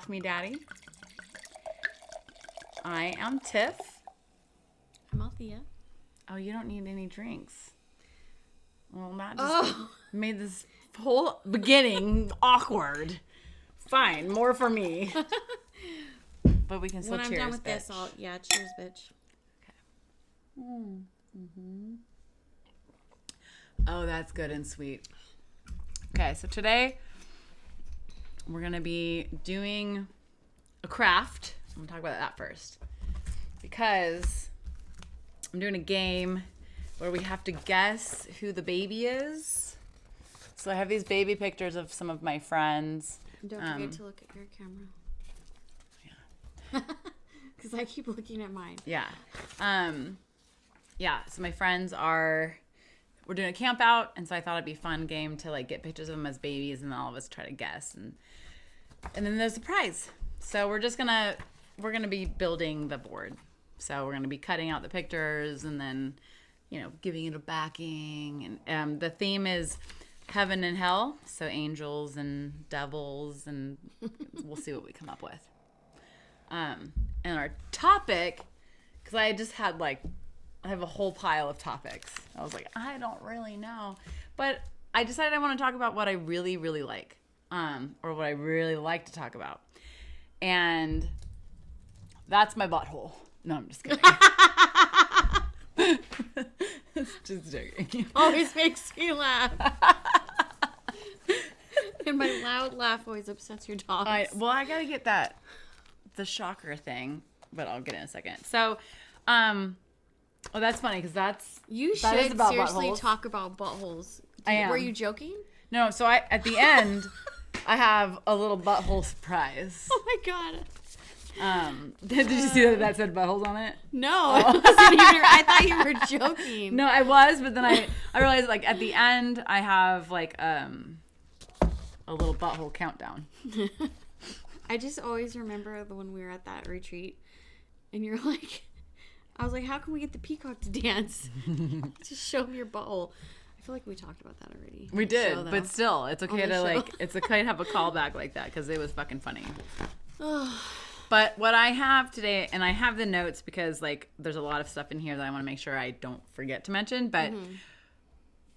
Bath Me Daddy. I am Tiff. I'm Althea. Oh, you don't need any drinks. Well, Matt just made this whole beginning awkward. Fine, more for me. But we can still when cheers, I'm done with bitch. this, cheers, bitch. Okay. Mm-hmm. Oh, that's good and sweet. Okay, so today we're going to be doing a craft. I'm going to talk about that first. Because I'm doing a game where we have to guess who the baby is. So I have these baby pictures of some of my friends. Don't forget to look at your camera. Yeah. Because I keep looking at mine. Yeah. Yeah, so my friends we're doing a camp out, and so I thought it'd be a fun game to like get pictures of them as babies, and then all of us try to guess, and then there's a prize. So we're gonna be building the board. So we're gonna be cutting out the pictures, and then giving it a backing, and the theme is heaven and hell, so angels and devils, and we'll see what we come up with. And our topic, because I just had I have a whole pile of topics. I was like, I don't really know. But I decided I want to talk about what I really, really like. Or what I really like to talk about. And that's my butthole. No, I'm just kidding. Just joking. Always makes me laugh. And my loud laugh always upsets your dogs. I gotta get the shocker thing, but I'll get it in a second. So, that's funny because that should is about seriously buttholes. talk about buttholes. I am. Were you joking? No, so at the end, I have a little butthole surprise. Oh my god. Did you see that said buttholes on it? No, I thought you were joking. No, I was, but then I realized at the end I have a little butthole countdown. I just always remember when we were at that retreat, and you're like, I was like, how can we get the peacock to dance? Just show me your butthole. I feel like we talked about that already. We did, but still, it's okay to it's okay to have a callback like that because it was fucking funny. But what I have today, and I have the notes because there's a lot of stuff in here that I want to make sure I don't forget to mention. But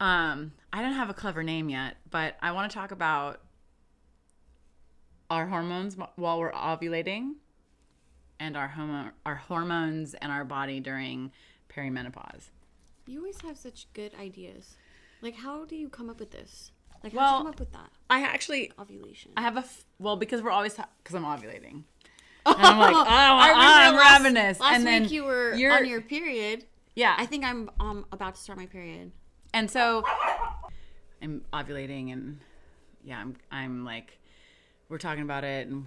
I don't have a clever name yet, but I want to talk about our hormones while we're ovulating, and our hormones and our body during perimenopause. You always have such good ideas. How do you come up with this? How'd you Well, come up with that? I actually Ovulation. I have because we're always because I'm ovulating. And I'm like, I'm last ravenous. Last and week you were on your period. Yeah. I think I'm about to start my period. And so I'm ovulating, and yeah, I'm we're talking about it, and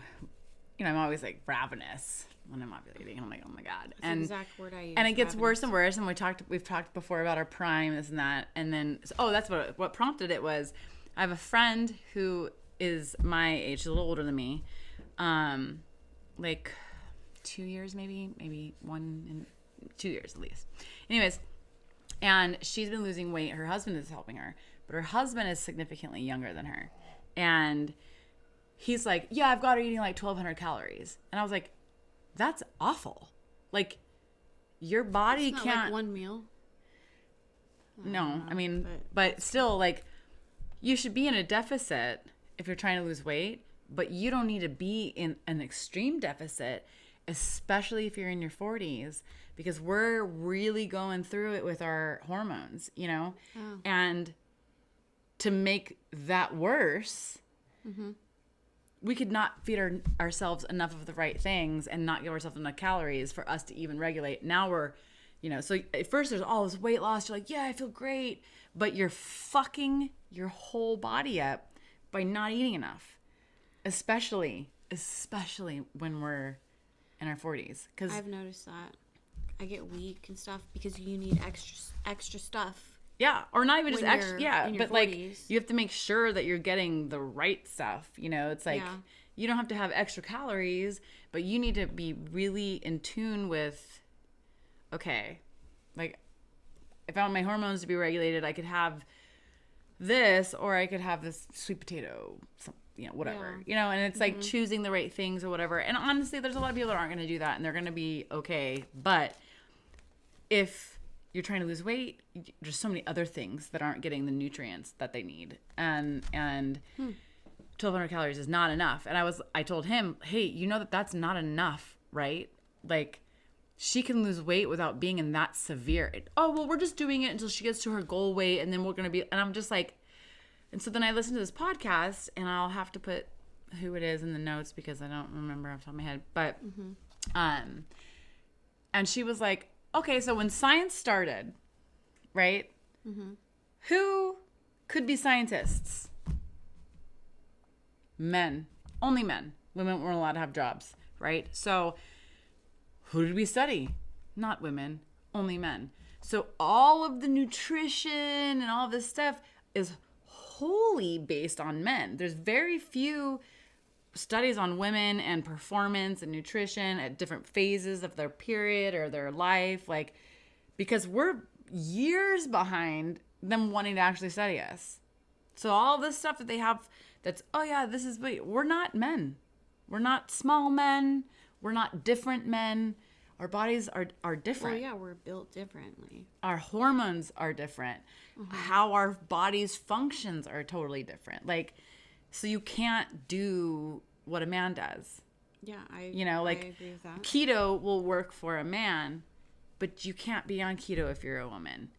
I'm always ravenous when I'm ovulating, and I'm like, oh my god. That's the exact word I use. And it gets worse and worse, and we've talked before about our prime, this and that, and then that's what prompted it was I have a friend who is my age, she's a little older than me, 2 years maybe 2 years at least. Anyways, and she's been losing weight. Her husband is helping her, but her husband is significantly younger than her, and he's like, yeah, I've got her eating 1,200 calories, and I was like, that's awful. Your body it's not can't one meal. No, I mean, but still, you should be in a deficit if you're trying to lose weight, but you don't need to be in an extreme deficit, especially if you're in your 40s, because we're really going through it with our hormones, and to make that worse, we could not feed ourselves enough of the right things and not give ourselves enough calories for us to even regulate. Now we're, so at first there's all this weight loss. You're like, yeah, I feel great. But you're fucking your whole body up by not eating enough, especially when we're in our 40s. Because I've noticed that. I get weak and stuff because you need extra stuff. Yeah, or not even just extra. Yeah, but 40s. You have to make sure that you're getting the right stuff. It's you don't have to have extra calories, but you need to be really in tune with, okay, if I want my hormones to be regulated, I could have this, or I could have this sweet potato whatever, Yeah. and it's like choosing the right things or whatever. And honestly, there's a lot of people that aren't going to do that and they're going to be okay. But if you're trying to lose weight, there's so many other things that aren't getting the nutrients that they need. And 1,200 calories is not enough. And I told him, hey, you know that's not enough, right? Like, she can lose weight without being in that severe. We're just doing it until she gets to her goal weight, and then we're going to be, and I'm just like, and so then I listened to this podcast, and I'll have to put who it is in the notes because I don't remember off the top of my head, but, and she was like, okay, so when science started, right, who could be scientists? Men. Only men. Women weren't allowed to have jobs, right? So who did we study? Not women, only men. So all of the nutrition and all this stuff is wholly based on men. There's very few studies on women and performance and nutrition at different phases of their period or their life, like, because we're years behind them wanting to actually study us. So all this stuff that they have that's, we're not men. We're not small men. We're not different men. Our bodies are different. Well, yeah, we're built differently. Our hormones are different. How our bodies functions are totally different. Like, so you can't do what a man does. Yeah, I agree with that. Keto will work for a man, but you can't be on keto if you're a woman.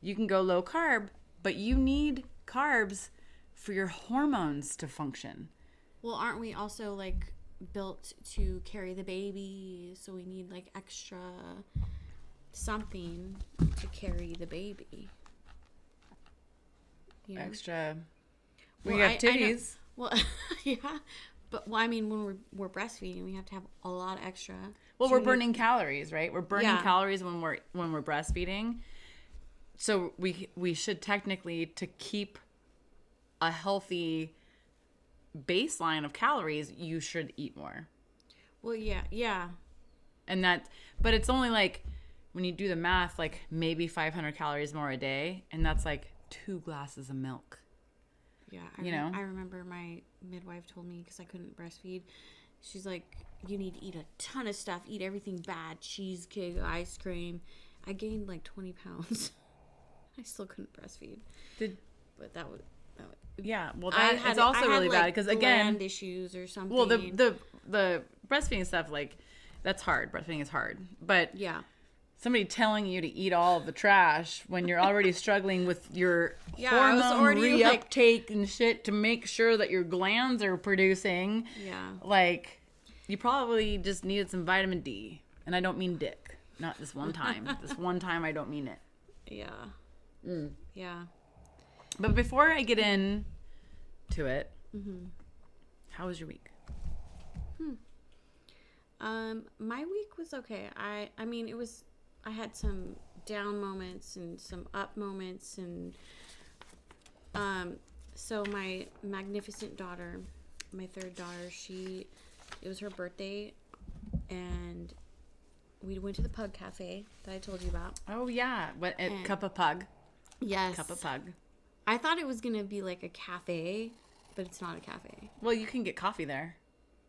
You can go low carb, but you need carbs for your hormones to function. Well, aren't we also like built to carry the baby, so we need like extra something to carry the baby, Extra, well, we have titties. Well, yeah, but I mean, when we're breastfeeding, we have to have a lot of extra. Well, we're burning calories, right? We're burning Yeah. calories when we're breastfeeding. So we should technically, to keep a healthy baseline of calories, you should eat more. Well, yeah. And but it's only like, when you do the math, like maybe 500 calories more a day, and that's like 2 glasses of milk. Yeah, I I remember my midwife told me, because I couldn't breastfeed, she's like, you need to eat a ton of stuff, eat everything bad, cheesecake, ice cream. I gained like 20 pounds. I still couldn't breastfeed. But that would yeah, well, it's also really bad because, again, gland issues or something. well, the breastfeeding stuff, like, that's hard. Breastfeeding is hard, but yeah, somebody telling you to eat all of the trash when you're already struggling with your I was hormone already, reuptake and shit to make sure that your glands are producing. Yeah. Like, you probably just needed some vitamin D. And I don't mean dick. Not this one time. This one time I don't mean it. Yeah. Yeah. But before I get in to it, how was your week? My week was okay. I mean, I had some down moments and some up moments, and so my magnificent daughter, my third daughter, it was her birthday, and we went to the Pug Cafe that I told you about. Oh yeah, Cup of Pug. Yes. Cup of Pug. I thought it was gonna be like a cafe, but it's not a cafe. Well, you can get coffee there.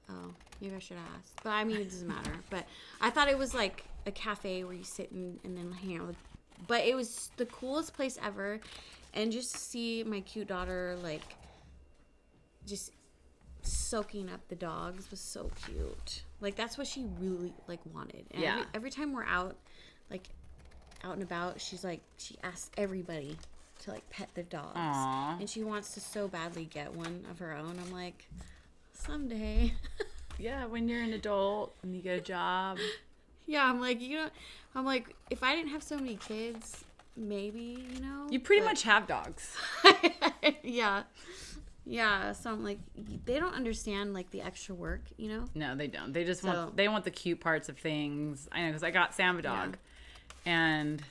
Oh, maybe I should ask. But I mean, it doesn't matter. But I thought it was like a cafe where you sit and then hang out with. But it was the coolest place ever. And just to see my cute daughter, like, just soaking up the dogs was so cute. Like, that's what she really, like, wanted. And yeah. Every time we're out, like, out and about, she's like, she asks everybody to, like, pet their dogs. Aww. And she wants to so badly get one of her own. I'm like, someday. Yeah, when you're an adult and you get a job. Yeah, I'm like, if I didn't have so many kids, maybe, You pretty much have dogs. Yeah. Yeah, so I'm like, they don't understand, like, the extra work, No, they don't. They just want the cute parts of things. I know, because I got Sam a dog, and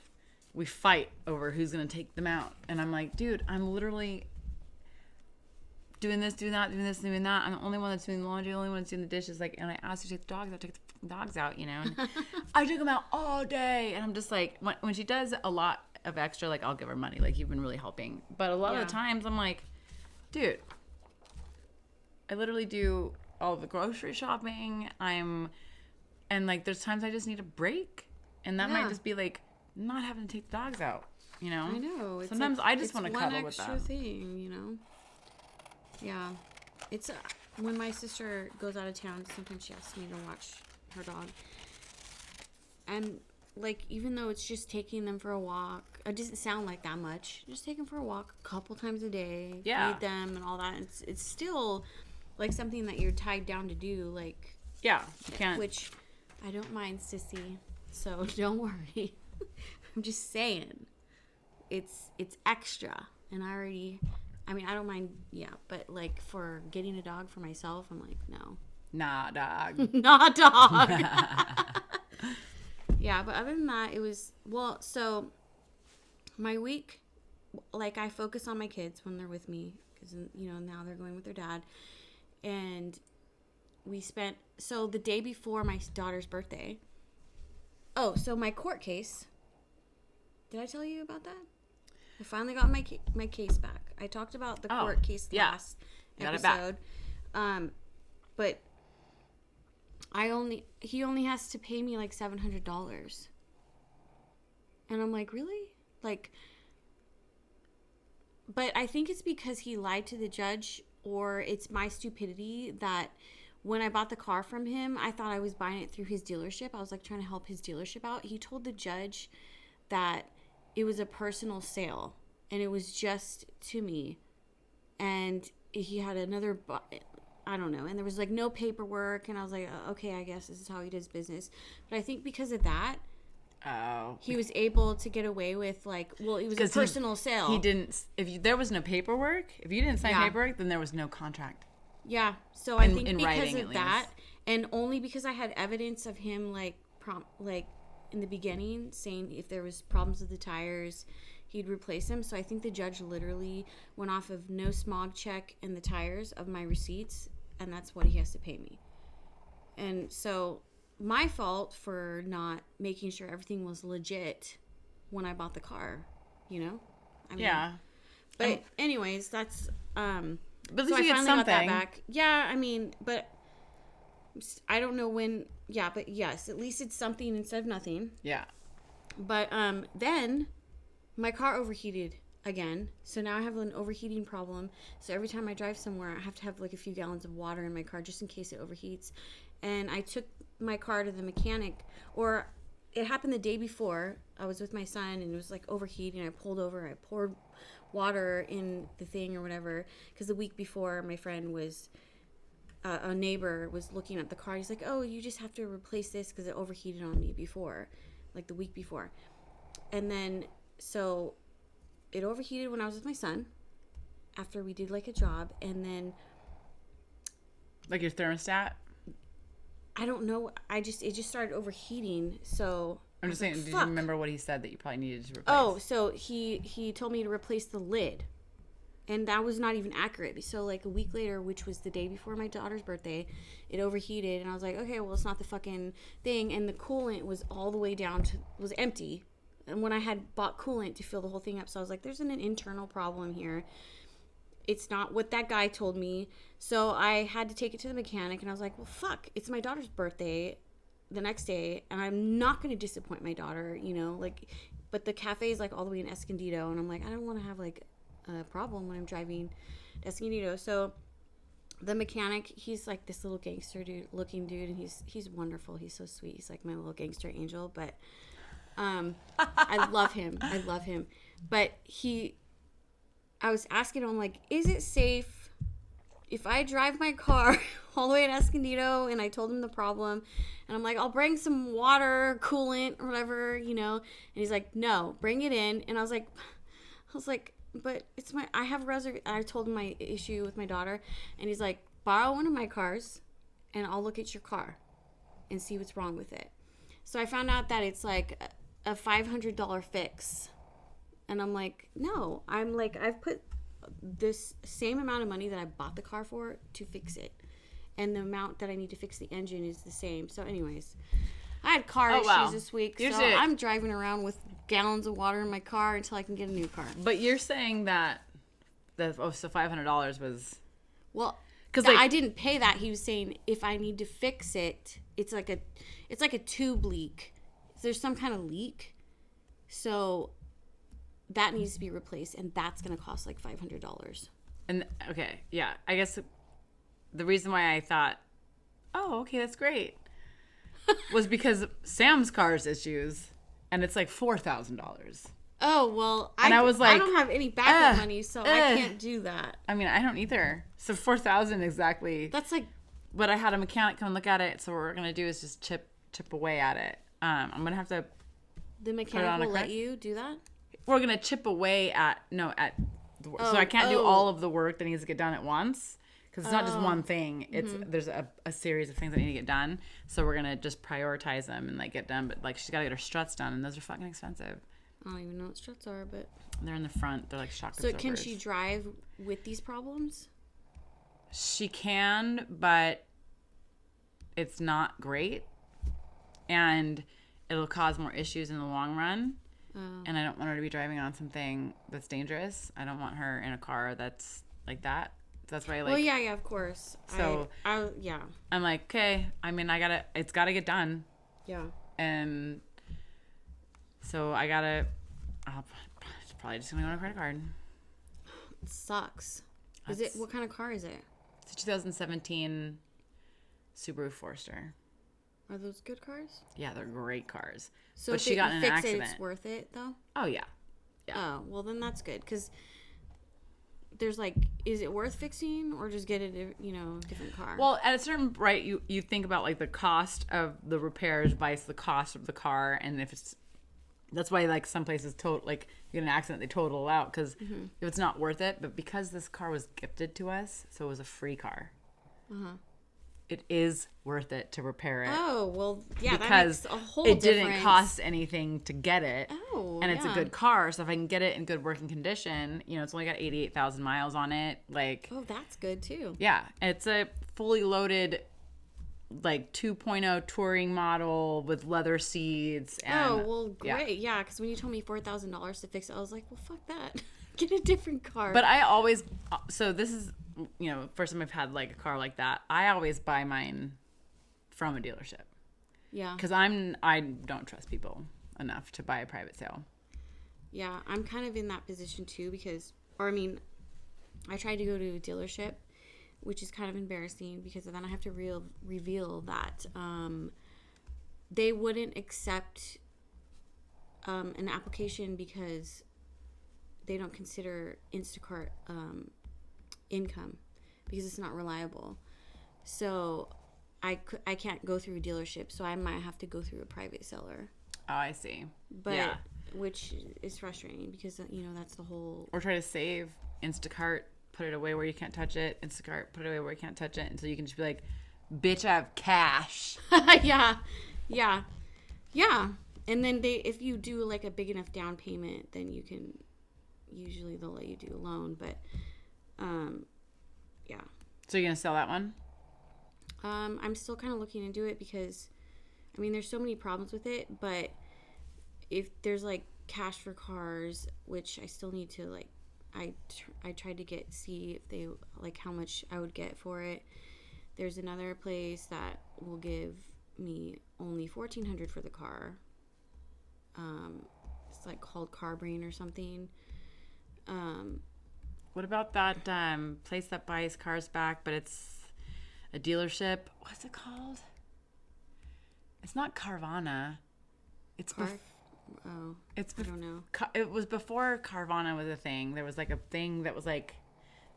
we fight over who's going to take them out. And I'm like, dude, I'm literally doing this, doing that, doing this, doing that. I'm the only one that's doing the laundry, the only one that's doing the dishes. Like, and I asked her to take the dogs out, take the dogs out, And I took them out all day. And I'm just like, when she does a lot of extra, like, I'll give her money. Like, you've been really helping. But a lot of the times I'm like, dude, I literally do all the grocery shopping. And like, there's times I just need a break. And that might just be like not having to take the dogs out, you know? I know. It's sometimes like, I just want to cuddle with them. one extra thing, you know? Yeah. It's when my sister goes out of town, sometimes she asks me to watch her dog. And like, even though it's just taking them for a walk, it doesn't sound like that much. Just take them for a walk a couple times a day, feed them and all that. It's still like something that you're tied down to do, like, yeah, you can't. Which I don't mind, sissy. So don't worry. I'm just saying, it's extra, and I mean, I don't mind, but like for getting a dog for myself, I'm like, no. Nah, dog. Nah, dog. Yeah, but other than that, it was, so my week, like, I focus on my kids when they're with me, because, you know, now they're going with their dad, and so the day before my daughter's birthday, so my court case, did I tell you about that? I finally got my case back. I talked about the court case last episode, but he only has to pay me like $700. And I'm like, really? Like, but I think it's because he lied to the judge, or it's my stupidity that when I bought the car from him, I thought I was buying it through his dealership. I was like trying to help his dealership out. He told the judge that it was a personal sale and it was just to me. And he had another, I don't know. And there was like no paperwork. And I was like, okay, I guess this is how he does business. But I think because of that, he was able to get away with, like, it was a personal sale. He didn't, there was no paperwork, if you didn't sign paperwork, then there was no contract. Yeah. So I think because of that, and only because I had evidence of him, like in the beginning, saying if there was problems with the tires, he'd replace them. So I think the judge literally went off of no smog check and the tires of my receipts, and that's what he has to pay me. And so my fault for not making sure everything was legit when I bought the car, you know? I mean, yeah. But anyways, that's but so I finally got that something back. Yeah, I mean, but I don't know when. Yeah, but yes, at least it's something instead of nothing. Yeah. But then my car overheated again. So now I have an overheating problem. So every time I drive somewhere, I have to have like a few gallons of water in my car just in case it overheats. And I took my car to the mechanic, or it happened the day before. I was with my son and it was like overheating. I pulled over. I poured water in the thing or whatever, because the week before my friend was a neighbor was looking at the car. He's like, oh, you just have to replace this because it overheated on me before, like the week before. And then so it overheated when I was with my son after we did like a job. And then like your thermostat, I don't know, it just started overheating. So I'm just saying, did you remember what he said that you probably needed to replace? Oh, so he told me to replace the lid. And that was not even accurate. So, like, a week later, which was the day before my daughter's birthday, it overheated. And I was like, okay, well, it's not the fucking thing. And the coolant was all the way down was empty. And when I had bought coolant to fill the whole thing up, so I was like, there's an internal problem here. It's not what that guy told me. So I had to take it to the mechanic. And I was like, well, fuck, it's my daughter's birthday the next day, and I'm not going to disappoint my daughter, you know, like, but the cafe is like all the way in Escondido, and I'm like, I don't want to have like a problem when I'm driving to Escondido. So the mechanic, he's like this little gangster looking dude, and he's wonderful. He's so sweet. He's like my little gangster angel, but I love him. But I was asking him, like, is it safe if I drive my car all the way to Escondido? And I told him the problem, and I'm like, I'll bring some water, coolant, or whatever, you know. And he's like, no, bring it in. And I was like, but it's I have I told him my issue with my daughter, and he's like, borrow one of my cars, and I'll look at your car and see what's wrong with it. So I found out that it's like a $500 fix, and I'm like, no, I've put this same amount of money that I bought the car for to fix it, and the amount that I need to fix the engine is the same. So anyways, I had car issues this week, so I'm driving around with gallons of water in my car until I can get a new car. But you're saying that so $500 was, well, Because I didn't pay that. He was saying if I need to fix it, it's like a tube leak. There's some kind of leak, so that needs to be replaced, and that's gonna cost like $500. And okay, yeah, I guess the reason why I thought, oh, okay, that's great, was because Sam's car's issues, and it's like $4,000. Oh, well, I was like, I don't have any backup money, so I can't do that. I mean, I don't either. So $4,000 exactly. That's like... But I had a mechanic come and look at it, so what we're going to do is just chip away at it. I'm going to have to... The mechanic will let you do that? We're going to chip away at the work. So I can't do all of the work that needs to get done at once. Because it's not just one thing. It's There's a series of things that need to get done. So we're going to just prioritize them and like get done. But like she's got to get her struts done, and those are fucking expensive. I don't even know what struts are, but... They're in the front. They're like shock So absorbers. can she drive with these problems? She can, but it's not great. And it'll cause more issues in the long run. And I don't want her to be driving on something that's dangerous. I don't want her in a car that's like that. That's why I like... Well, yeah, of course. So, yeah. I'm like, okay, I mean, it's got to get done. Yeah. And so I'll probably just going to go on a credit card. It sucks. What kind of car is it? It's a 2017 Subaru Forester. Are those good cars? Yeah, they're great cars. So but if she got in an accident. It's worth it, though? Oh, yeah. Oh, well, then that's good. Because there's like, is it worth fixing or just get a different car? Well, at a certain right, you think about like the cost of the repairs versus the cost of the car, and if it's... That's why, like, some places like, you get an accident, they total it out because if it's not worth it. But because this car was gifted to us, so it was a free car, it is worth it to repair it. Oh, well, yeah, because that makes a whole it difference. didn't cost anything to get it. Oh, and it's a good car, so if I can get it in good working condition, it's only got 88,000 miles on it. Like, oh, that's good too. Yeah, it's a fully loaded, like 2.0 touring model with leather seats. And, great. Yeah, because when you told me $4,000 to fix it, I was like, well, fuck that. Get a different car. But I always, so this is, first time I've had like a car like that. I always buy mine from a dealership. Yeah. Because I don't trust people enough to buy a private sale. Yeah, I'm kind of in that position too I tried to go to a dealership, which is kind of embarrassing because then I have to reveal that they wouldn't accept an application because they don't consider Instacart income because it's not reliable. So I can't go through a dealership, so I might have to go through a private seller. Oh, I see. But yeah. Which is frustrating because that's the whole... Or try to save Instacart, put it away where you can't touch it. Instacart, put it away where you can't touch it. And so you can just be like, bitch, I have cash. Yeah. And then if you do like a big enough down payment, then you can... Usually they'll let you do a loan, but yeah. So you're going to sell that one? I'm still kind of looking into it because, there's so many problems with it, but if there's like cash for cars, which I still need to like, I tried to see if they like how much I would get for it. There's another place that will give me only $1,400 for the car. It's like called Car Brain or something. What about that place that buys cars back, but it's a dealership? What's it called? It's not Carvana. It's I don't know. It was before Carvana was a thing. There was like a thing that was like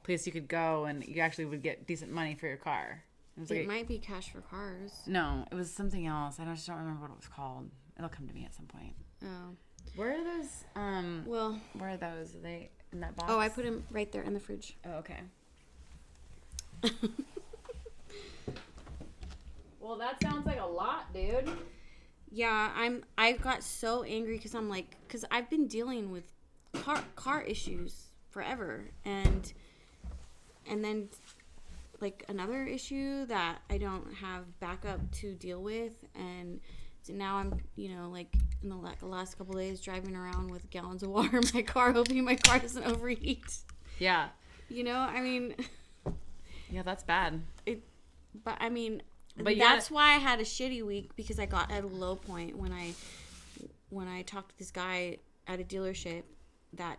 a place you could go and you actually would get decent money for your car. It might be Cash for Cars. No, it was something else. I just don't remember what it was called. It'll come to me at some point. Oh. Where are those? Where are those? Are they in that box? Oh, I put them right there in the fridge. Oh, okay. Well, that sounds like a lot, dude. Yeah, I got so angry because because I've been dealing with car issues forever, and then like another issue that I don't have backup to deal with, and so now I'm like in the last couple of days driving around with gallons of water in my car, hoping my car doesn't overheat. Yeah. Yeah, that's bad. But I mean, but that's why I had a shitty week, because I got at a low point when I talked to this guy at a dealership that,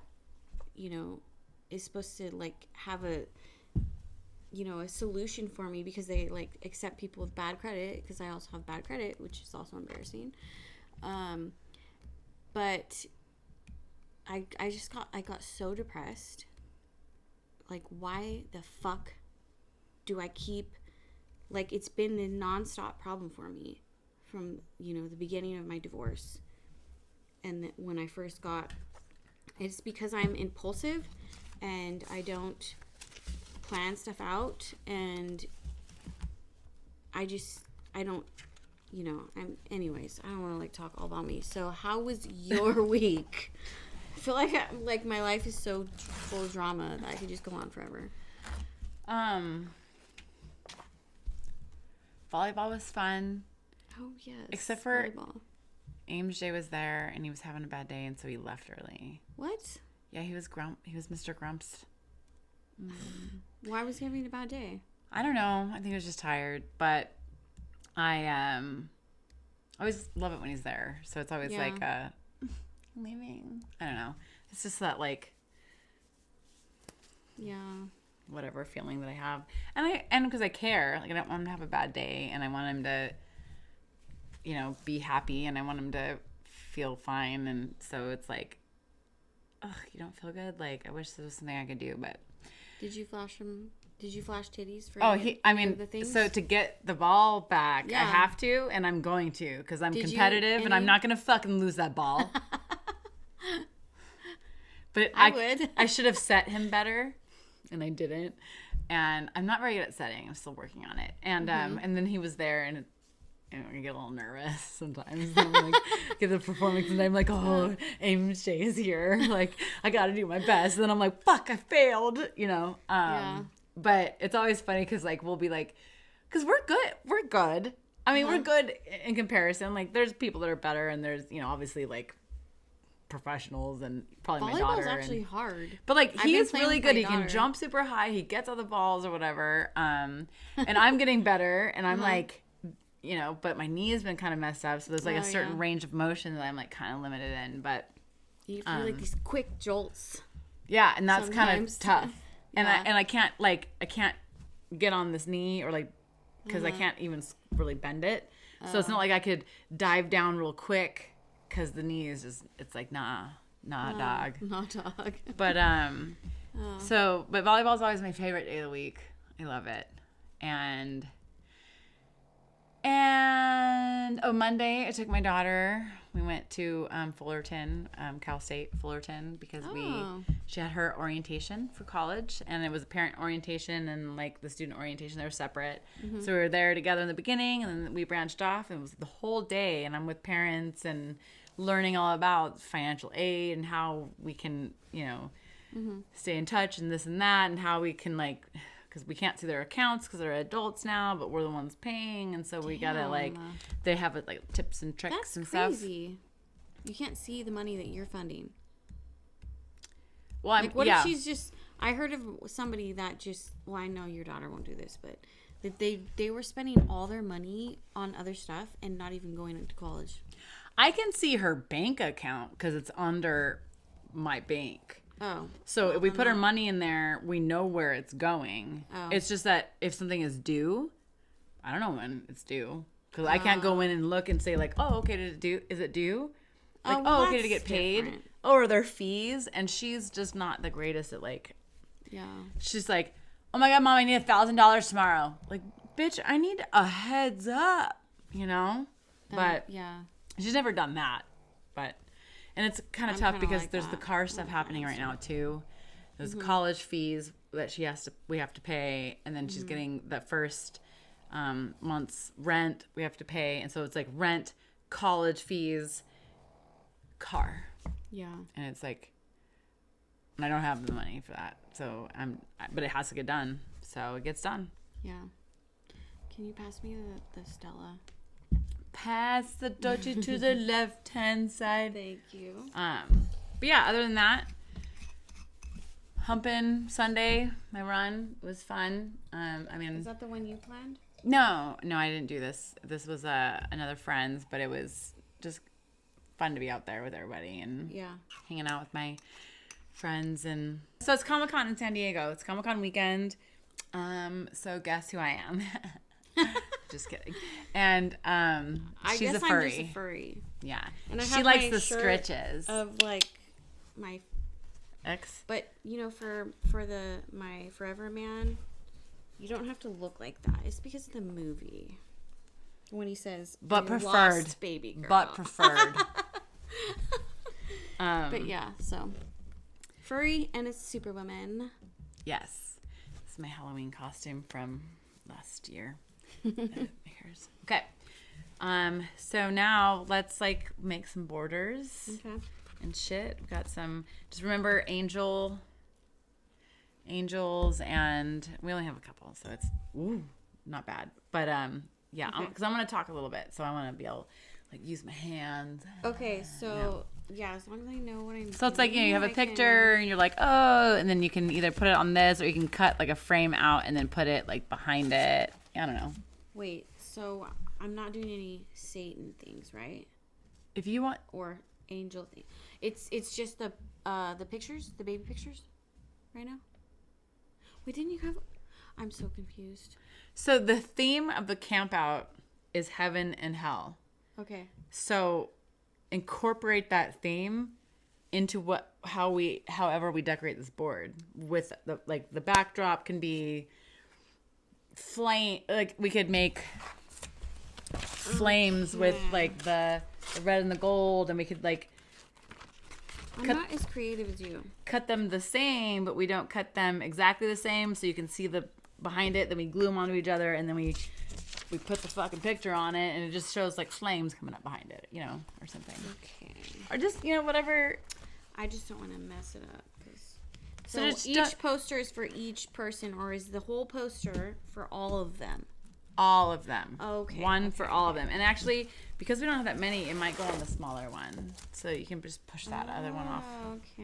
you know, is supposed to like have a, you know, a solution for me, because they like accept people with bad credit, because I also have bad credit, which is also embarrassing. But I got so depressed. Like, why the fuck do I keep, like, it's been a nonstop problem for me from, you know, the beginning of my divorce. And when I first it's because I'm impulsive and I don't plan stuff out, and I don't, you know, anyways, I don't want to like talk all about me. So how was your week? I feel like my life is so full of drama that I could just go on forever. Volleyball was fun. Oh yes. Except for volleyball. Ames J was there and he was having a bad day, and so he left early. What? Yeah, he was Mr. Grumps. Why was he having a bad day? I don't know. I think he was just tired, but I always love it when he's there. So it's always like leaving. I don't know. It's just that like whatever feeling that I have. And because I care. Like, I don't want him to have a bad day, and I want him to, you know, be happy, and I want him to feel fine. And so it's like, ugh, you don't feel good? Like, I wish there was something I could do, but Did you flash him? Did you flash titties for the things? So to get the ball back, I have to, and I'm going to, because I'm competitive, and I'm not going to fucking lose that ball. But I should have set him better, and I didn't. And I'm not very good at setting. I'm still working on it. And and then he was there, and I get a little nervous sometimes. I'm like, give the performance, and I'm like, oh, Ames J is here. Like, I got to do my best. And then I'm like, fuck, I failed, you know. But it's always funny because, like, we'll be like, because we're good. I mean, we're good in comparison. Like, there's people that are better, and there's, you know, obviously, like, professionals, and probably my daughter. Volleyball's actually hard. But, like, he's really good. He can jump super high. He gets all the balls or whatever. And I'm getting better, and I'm like, you know, but my knee has been kind of messed up, so there's like a certain range of motion that I'm like kind of limited in. But you feel like these quick jolts. Yeah, and that's kind of tough. And I can't get on this knee, or like, because I can't even really bend it. So it's not like I could dive down real quick, because the knee is just, it's like nah dog. Not dog. But but volleyball is always my favorite day of the week. I love it. And Monday I took my daughter. We went to Fullerton, Cal State Fullerton, because she had her orientation for college, and it was a parent orientation and like the student orientation. They were separate. So we were there together in the beginning, and then we branched off, and it was the whole day, and I'm with parents and learning all about financial aid and how we can, you know, stay in touch and this and that, and how we can, like, because we can't see their accounts because they're adults now, but we're the ones paying, and so we gotta, like, they have like tips and tricks and stuff. That's crazy. You can't see the money that you're funding. Well, what if she's just? I heard of somebody that just. Well, I know your daughter won't do this, but that they were spending all their money on other stuff and not even going into college. I can see her bank account because it's under my bank. Oh. So if we put our money in there, we know where it's going. Oh. It's just that if something is due, I don't know when it's due. Because I can't go in and look and say, like, oh, okay, is it due? Like, okay, did it get paid? Different. Oh, are there fees? And she's just not the greatest at, like... Yeah. She's like, oh my God, Mom, I need $1,000 tomorrow. Like, bitch, I need a heads up, you know? But she's never done that. But... And it's kind of tough because like there's the car stuff happening right now too. There's college fees that we have to pay, and then she's getting the first month's rent we have to pay, and so it's like rent, college fees, car. Yeah. And it's like, I don't have the money for that, so but it has to get done, so it gets done. Yeah. Can you pass me the Stella? Pass the Dutchie to the left-hand side. Thank you. But yeah, other than that, humping Sunday, my run. It was fun. Is that the one you planned? No, I didn't do this. This was another friend's, but it was just fun to be out there with everybody and hanging out with my friends. And so it's Comic-Con in San Diego. It's Comic-Con weekend. So guess who I am? Just kidding. And she's a furry. I'm just a furry. Yeah. And I she have likes my the shirt scritches. of like my X. But you know, for my Forever Man, you don't have to look like that. It's because of the movie. When he says, but "I preferred, lost baby girl." But preferred. But yeah, so furry and it's Superwoman. Yes, this is my Halloween costume from last year. Okay. So now let's like make some borders. Okay. And shit. We've got some. Just remember angels, and we only have a couple, so it's not bad. But yeah, because I'm gonna talk a little bit, so I want to be able like use my hands. Okay, so yeah, as long as I know what I'm. So it's like you have a picture, and you're like, oh, and then you can either put it on this, or you can cut like a frame out and then put it like behind it. I don't know. Wait, so I'm not doing any Satan things, right? If you want, or angel thing. It's just the pictures, the baby pictures, right now. Wait, didn't you have? I'm so confused. So the theme of the camp out is heaven and hell. Okay. So incorporate that theme into however we decorate this board. With the backdrop can be flame. Like we could make flames with like the red and the gold, and we could like. I'm not as creative as you. Cut them the same, but we don't cut them exactly the same, so you can see the behind it. Then we glue them onto each other, and then we put the fucking picture on it, and it just shows like flames coming up behind it, or something. Okay. Or just whatever. I just don't want to mess it up. So each poster is for each person, or is the whole poster for all of them? All of them. Okay. One for all of them. And actually, because we don't have that many, it might go on the smaller one. So you can just push that other one off. Okay.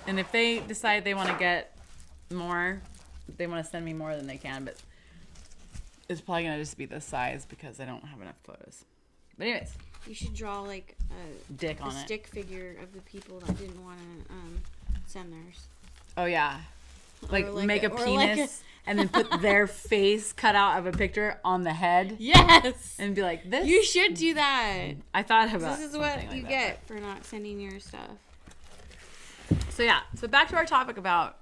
And if they decide they want to get more, if they want to send me more, then they can. But it's probably going to just be this size because I don't have enough photos. But anyways. You should draw like a dick on it. Stick figure of the people that didn't want to send theirs. Oh, yeah. Like make a penis. Like and then put their face cut out of a picture on the head. Yes. And be like, this. You should do that. I thought about this is what you get for not sending your stuff. So yeah. So back to our topic about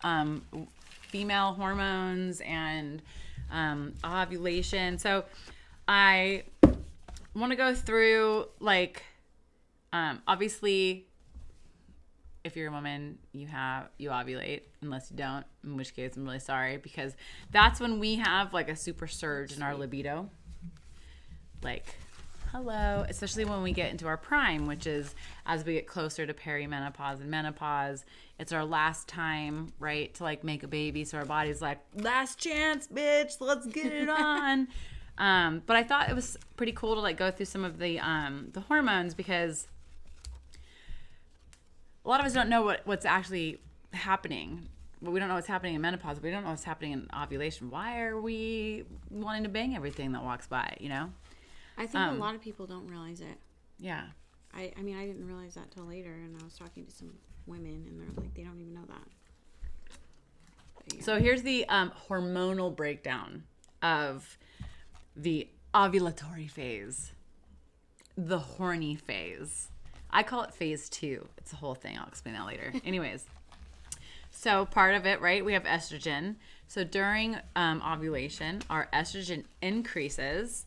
female hormones and ovulation. So I want to go through like obviously if you're a woman, you ovulate, unless you don't, in which case I'm really sorry, because that's when we have like a super surge in our libido. Like, hello, especially when we get into our prime, which is as we get closer to perimenopause and menopause. It's our last time, right, to like make a baby. So our body's like, last chance, bitch, let's get it on. But I thought it was pretty cool to like go through some of the hormones, because a lot of us don't know what's actually happening. Well, we don't know what's happening in menopause, but we don't know what's happening in ovulation. Why are we wanting to bang everything that walks by, I think a lot of people don't realize it. Yeah. I mean, I didn't realize that till later, and I was talking to some women, and they're like, they don't even know that. Yeah. So here's the hormonal breakdown of the ovulatory phase, the horny phase. I call it phase 2. It's a whole thing. I'll explain that later. Anyways, so part of it, right, we have estrogen. So during ovulation, our estrogen increases,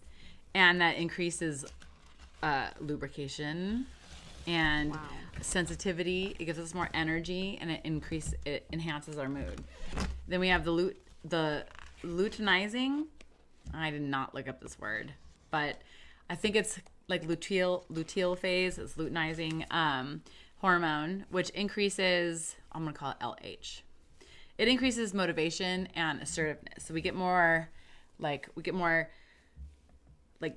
and that increases lubrication and sensitivity. It gives us more energy, and it enhances our mood. Then we have the luteinizing. I did not look up this word, but I think it's like luteal phase. It's luteinizing hormone, which increases, I'm gonna call it LH. It increases motivation and assertiveness. So we get more like,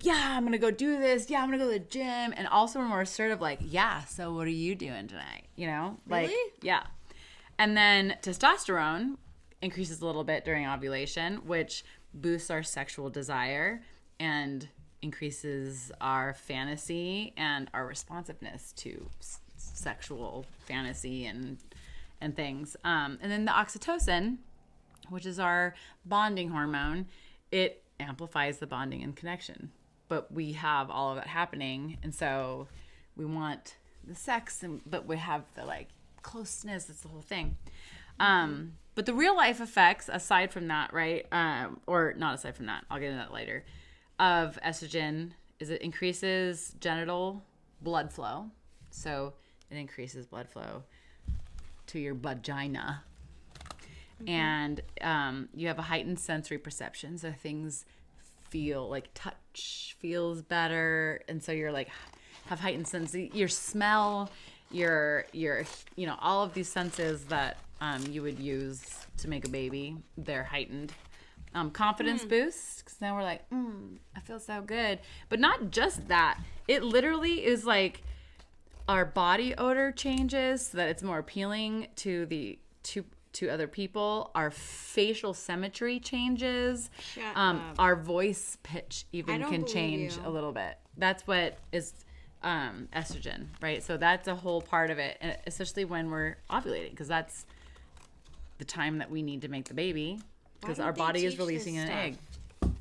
yeah, I'm gonna go do this. Yeah, I'm gonna go to the gym. And also we're more assertive, like, yeah, so what are you doing tonight? Like, really? yeah. And then testosterone increases a little bit during ovulation, which boosts our sexual desire and increases our fantasy and our responsiveness to sexual fantasy and things. And then the oxytocin, which is our bonding hormone, it amplifies the bonding and connection. But we have all of that happening, and so we want the sex, but we have the like closeness. It's the whole thing. But the real life effects, aside from that, right? Or not aside from that, I'll get into that later, of estrogen is it increases genital blood flow. So it increases blood flow to your vagina. And you have a heightened sensory perception. So things feel like touch feels better. And so you're like, have heightened sense. Your smell, your all of these senses that you would use to make a baby, they're heightened. Confidence boost, because now we're like, I feel so good. But not just that. It literally is like our body odor changes so that it's more appealing to to other people. Our facial symmetry changes. Shut up. Our voice pitch even can believe change you. a little bit. That's what is estrogen, right? So that's a whole part of it, and especially when we're ovulating, because that's the time that we need to make the baby, because our body is releasing an egg.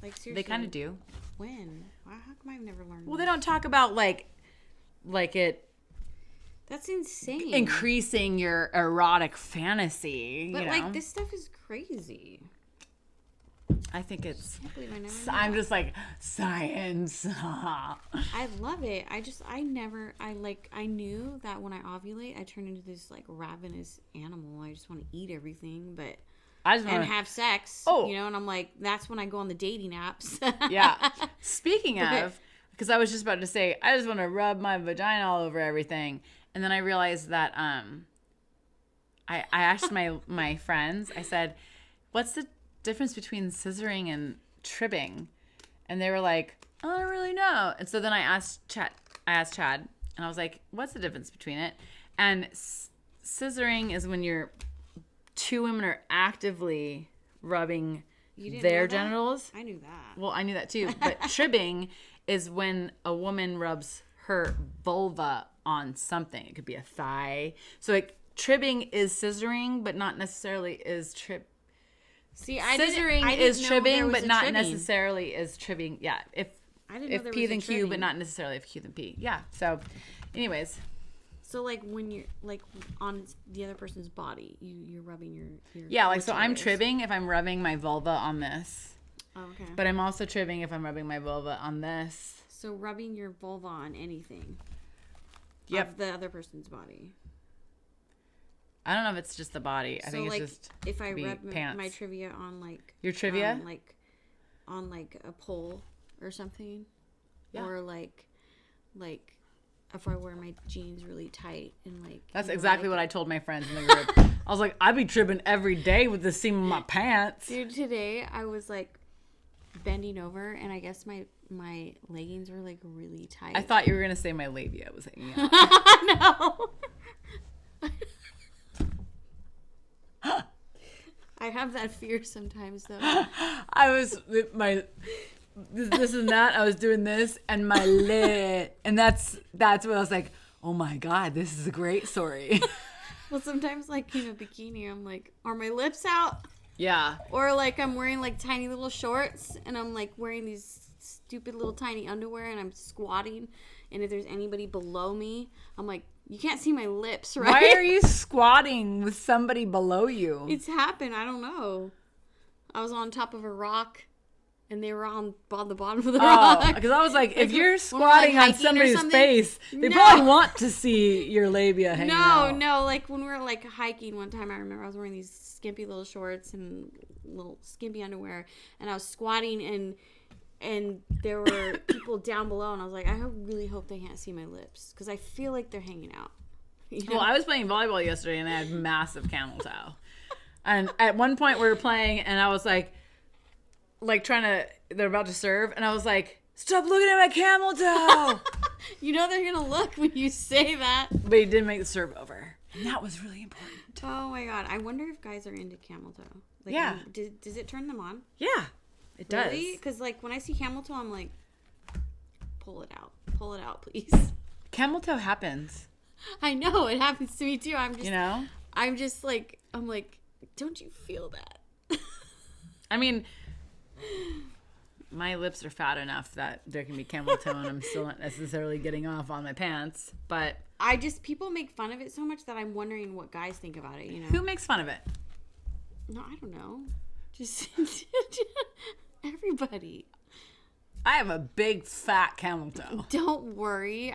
Like seriously. They kind of do. When? How come I've never learned? Well, they don't talk about like it That's insane. increasing your erotic fantasy. But you know? like this stuff is crazy. I think it's. I can't believe I never knew I'm that. just like science. I love it. I knew that when I ovulate, I turn into this like ravenous animal. I just want to eat everything, but I just want and to have sex. Oh. You know, and I'm like, that's when I go on the dating apps. Yeah. Speaking of, because I was just about to say, I just want to rub my vagina all over everything, and then I realized that I asked my friends. I said, "What's the difference between scissoring and tribbing?" And they were like, "I don't really know." And so then I asked Chad, and I was like, "What's the difference between it?" And scissoring is when two women are actively rubbing You didn't their know that? genitals. I knew that. Well, I knew that too. But tribbing is when a woman rubs her vulva on something. It could be a thigh. So like tribbing is scissoring, but not necessarily is See, scissoring didn't is know there tribbing, was but a not tribbing. necessarily is tribbing. Yeah, I didn't know if there P was a then Q, but tribbing. not necessarily if Q then P. Yeah. So, anyways, So like when you're like on the other person's body, you're rubbing your yeah. Like so, I'm clitoris. tribbing if I'm rubbing my vulva on this, Oh, okay. but I'm also tribbing if I'm rubbing my vulva on this. So rubbing your vulva on anything. Yep. Of the other person's body. I don't know if it's just the body. I So think like it's just if I be rub pants. my trivia on like Your trivia? on like a pole or something, Yeah. or like if I wear my jeans really tight and like That's exactly what I told my friends in the group. I was like, I'd be tripping every day with the seam of my pants. Dude, today I was like bending over and I guess my leggings were like really tight. I thought you were gonna say my labia was hanging out. No. I have that fear sometimes though. I was with my this and that. I was doing this and my lid, and that's what I was like. Oh my god, this is a great story. Well, sometimes like in a bikini, I'm like, are my lips out? Yeah. Or like I'm wearing like tiny little shorts and I'm like wearing these stupid little tiny underwear and I'm squatting. And if there's anybody below me, I'm like, you can't see my lips, right? Why are you squatting with somebody below you? It's happened. I don't know. I was on top of a rock and they were on the bottom of the Oh, rock. because I was like, if Like, you're when we're, squatting like, on hiking or somebody's something? face, they No. probably want to see your labia hanging out. No, like when we were like hiking one time, I remember I was wearing these skimpy little shorts and little skimpy underwear, and I was squatting and there were people down below, and I was like, really hope they can't see my lips because I feel like they're hanging out. You know? Well, I was playing volleyball yesterday, and I had massive camel toe. And at one point, we were playing, and I was like they're about to serve, and I was like, stop looking at my camel toe. You know they're gonna look when you say that. But he didn't make the serve over. And that was really important. Oh my God. I wonder if guys are into camel toe. Like, Yeah. Does it turn them on? Yeah, it does. Really? Because, like, when I see camel toe, I'm like, pull it out. Pull it out, please. Camel toe happens. I know. It happens to me, too. I'm just, you know? I'm like, don't you feel that? I mean, my lips are fat enough that there can be camel toe and I'm still not necessarily getting off on my pants. But people make fun of it so much that I'm wondering what guys think about it, you know? Who makes fun of it? No, I don't know. Just everybody. I have a big fat camel toe. Don't worry.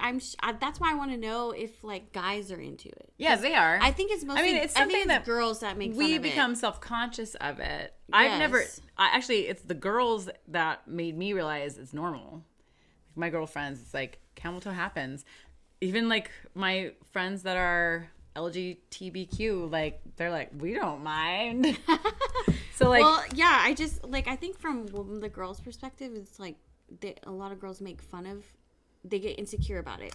That's why I want to know if like guys are into it. Yeah, they are. I think it's mostly. it's something that girls that make fun of it. We become self-conscious of it. Yes. Actually, it's the girls that made me realize it's normal. My girlfriends, it's like camel toe happens. Even like my friends that are LGBTQ, like they're like, we don't mind. So like, well, yeah, I think from the girls' perspective, it's like a lot of girls make fun of. They get insecure about it,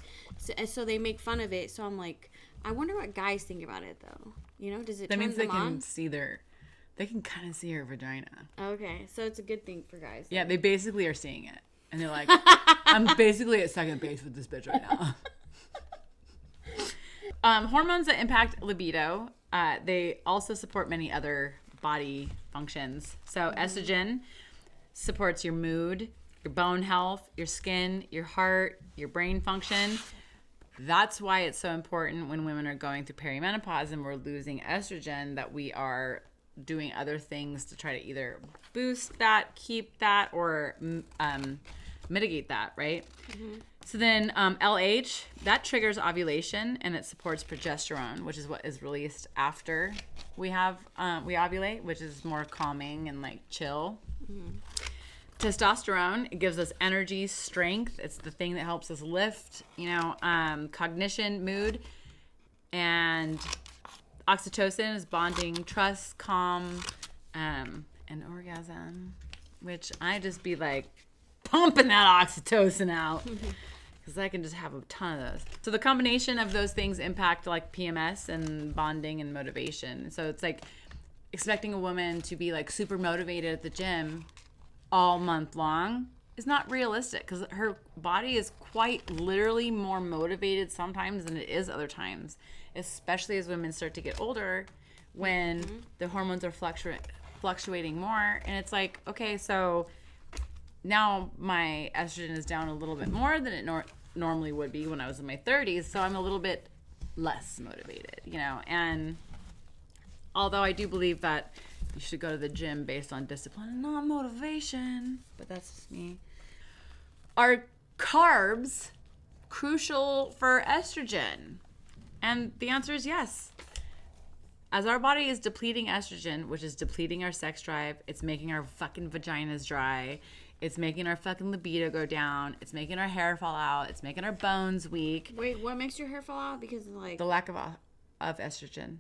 so they make fun of it. So I'm like, I wonder what guys think about it, though. You know, does it? That means they can see they can kind of see her vagina. Okay, so it's a good thing for guys. Yeah, they basically are seeing it, and they're like, I'm basically at second base with this bitch right now. Hormones that impact libido, they also support many other body functions. So estrogen supports your mood, your bone health, your skin, your heart, your brain function. That's why it's so important when women are going through perimenopause and we're losing estrogen that we are doing other things to try to either boost that, keep that, or mitigate that, right? Mm-hmm. So then LH, that triggers ovulation and it supports progesterone, which is what is released after we ovulate, which is more calming and like chill. Mm-hmm. Testosterone, it gives us energy, strength. It's the thing that helps us lift, cognition, mood. And oxytocin is bonding, trust, calm, and orgasm, which I just be like pumping that oxytocin out. Because I can just have a ton of those. So the combination of those things impact like PMS and bonding and motivation. So it's like expecting a woman to be like super motivated at the gym all month long is not realistic because her body is quite literally more motivated sometimes than it is other times, especially as women start to get older when the hormones are fluctuating more. And it's like, okay, so now my estrogen is down a little bit more than it normally would be when I was in my 30s. So I'm a little bit less motivated, and although I do believe that you should go to the gym based on discipline and not motivation, but that's just me. Are carbs crucial for estrogen? And the answer is yes. As our body is depleting estrogen, which is depleting our sex drive, it's making our fucking vaginas dry. It's making our fucking libido go down. It's making our hair fall out. It's making our bones weak. Wait, what makes your hair fall out? Because like the lack of estrogen.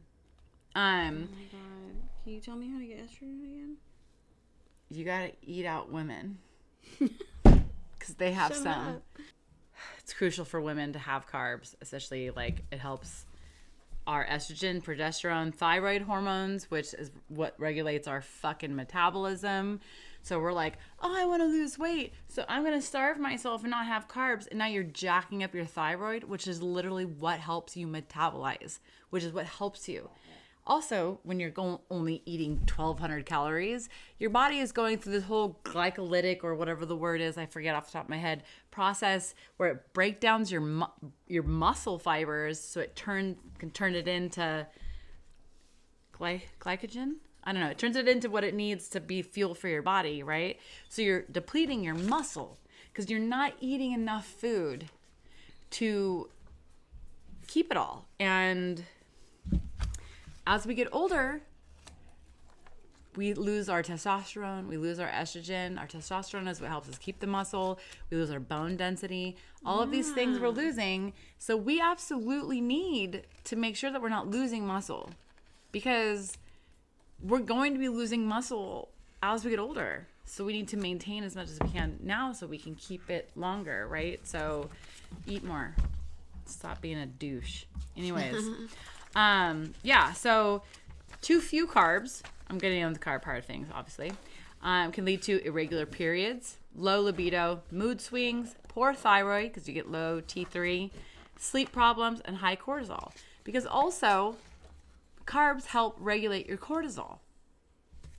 Oh my God. Can you tell me how to get estrogen again? You gotta eat out women. Because they have Shut some. up. It's crucial for women to have carbs, especially like it helps our estrogen, progesterone, thyroid hormones, which is what regulates our fucking metabolism. So we're like, oh, I want to lose weight, so I'm going to starve myself and not have carbs. And now you're jacking up your thyroid, which is literally what helps you metabolize, which is what helps you. Also, when you're only eating 1,200 calories, your body is going through this whole glycolytic or whatever the word is, I forget off the top of my head, process where it breaks down your muscle fibers so it can turn it into glycogen? I don't know. It turns it into what it needs to be fuel for your body, right? So you're depleting your muscle because you're not eating enough food to keep it all. And as we get older, we lose our testosterone, we lose our estrogen. Our testosterone is what helps us keep the muscle. We lose our bone density. All of these things we're losing. So we absolutely need to make sure that we're not losing muscle because we're going to be losing muscle as we get older. So we need to maintain as much as we can now so we can keep it longer, right? So eat more. Stop being a douche. Anyways. Yeah, so too few carbs, I'm getting on the carb part of things, obviously, can lead to irregular periods, low libido, mood swings, poor thyroid, because you get low T3, sleep problems, and high cortisol. Because also, carbs help regulate your cortisol.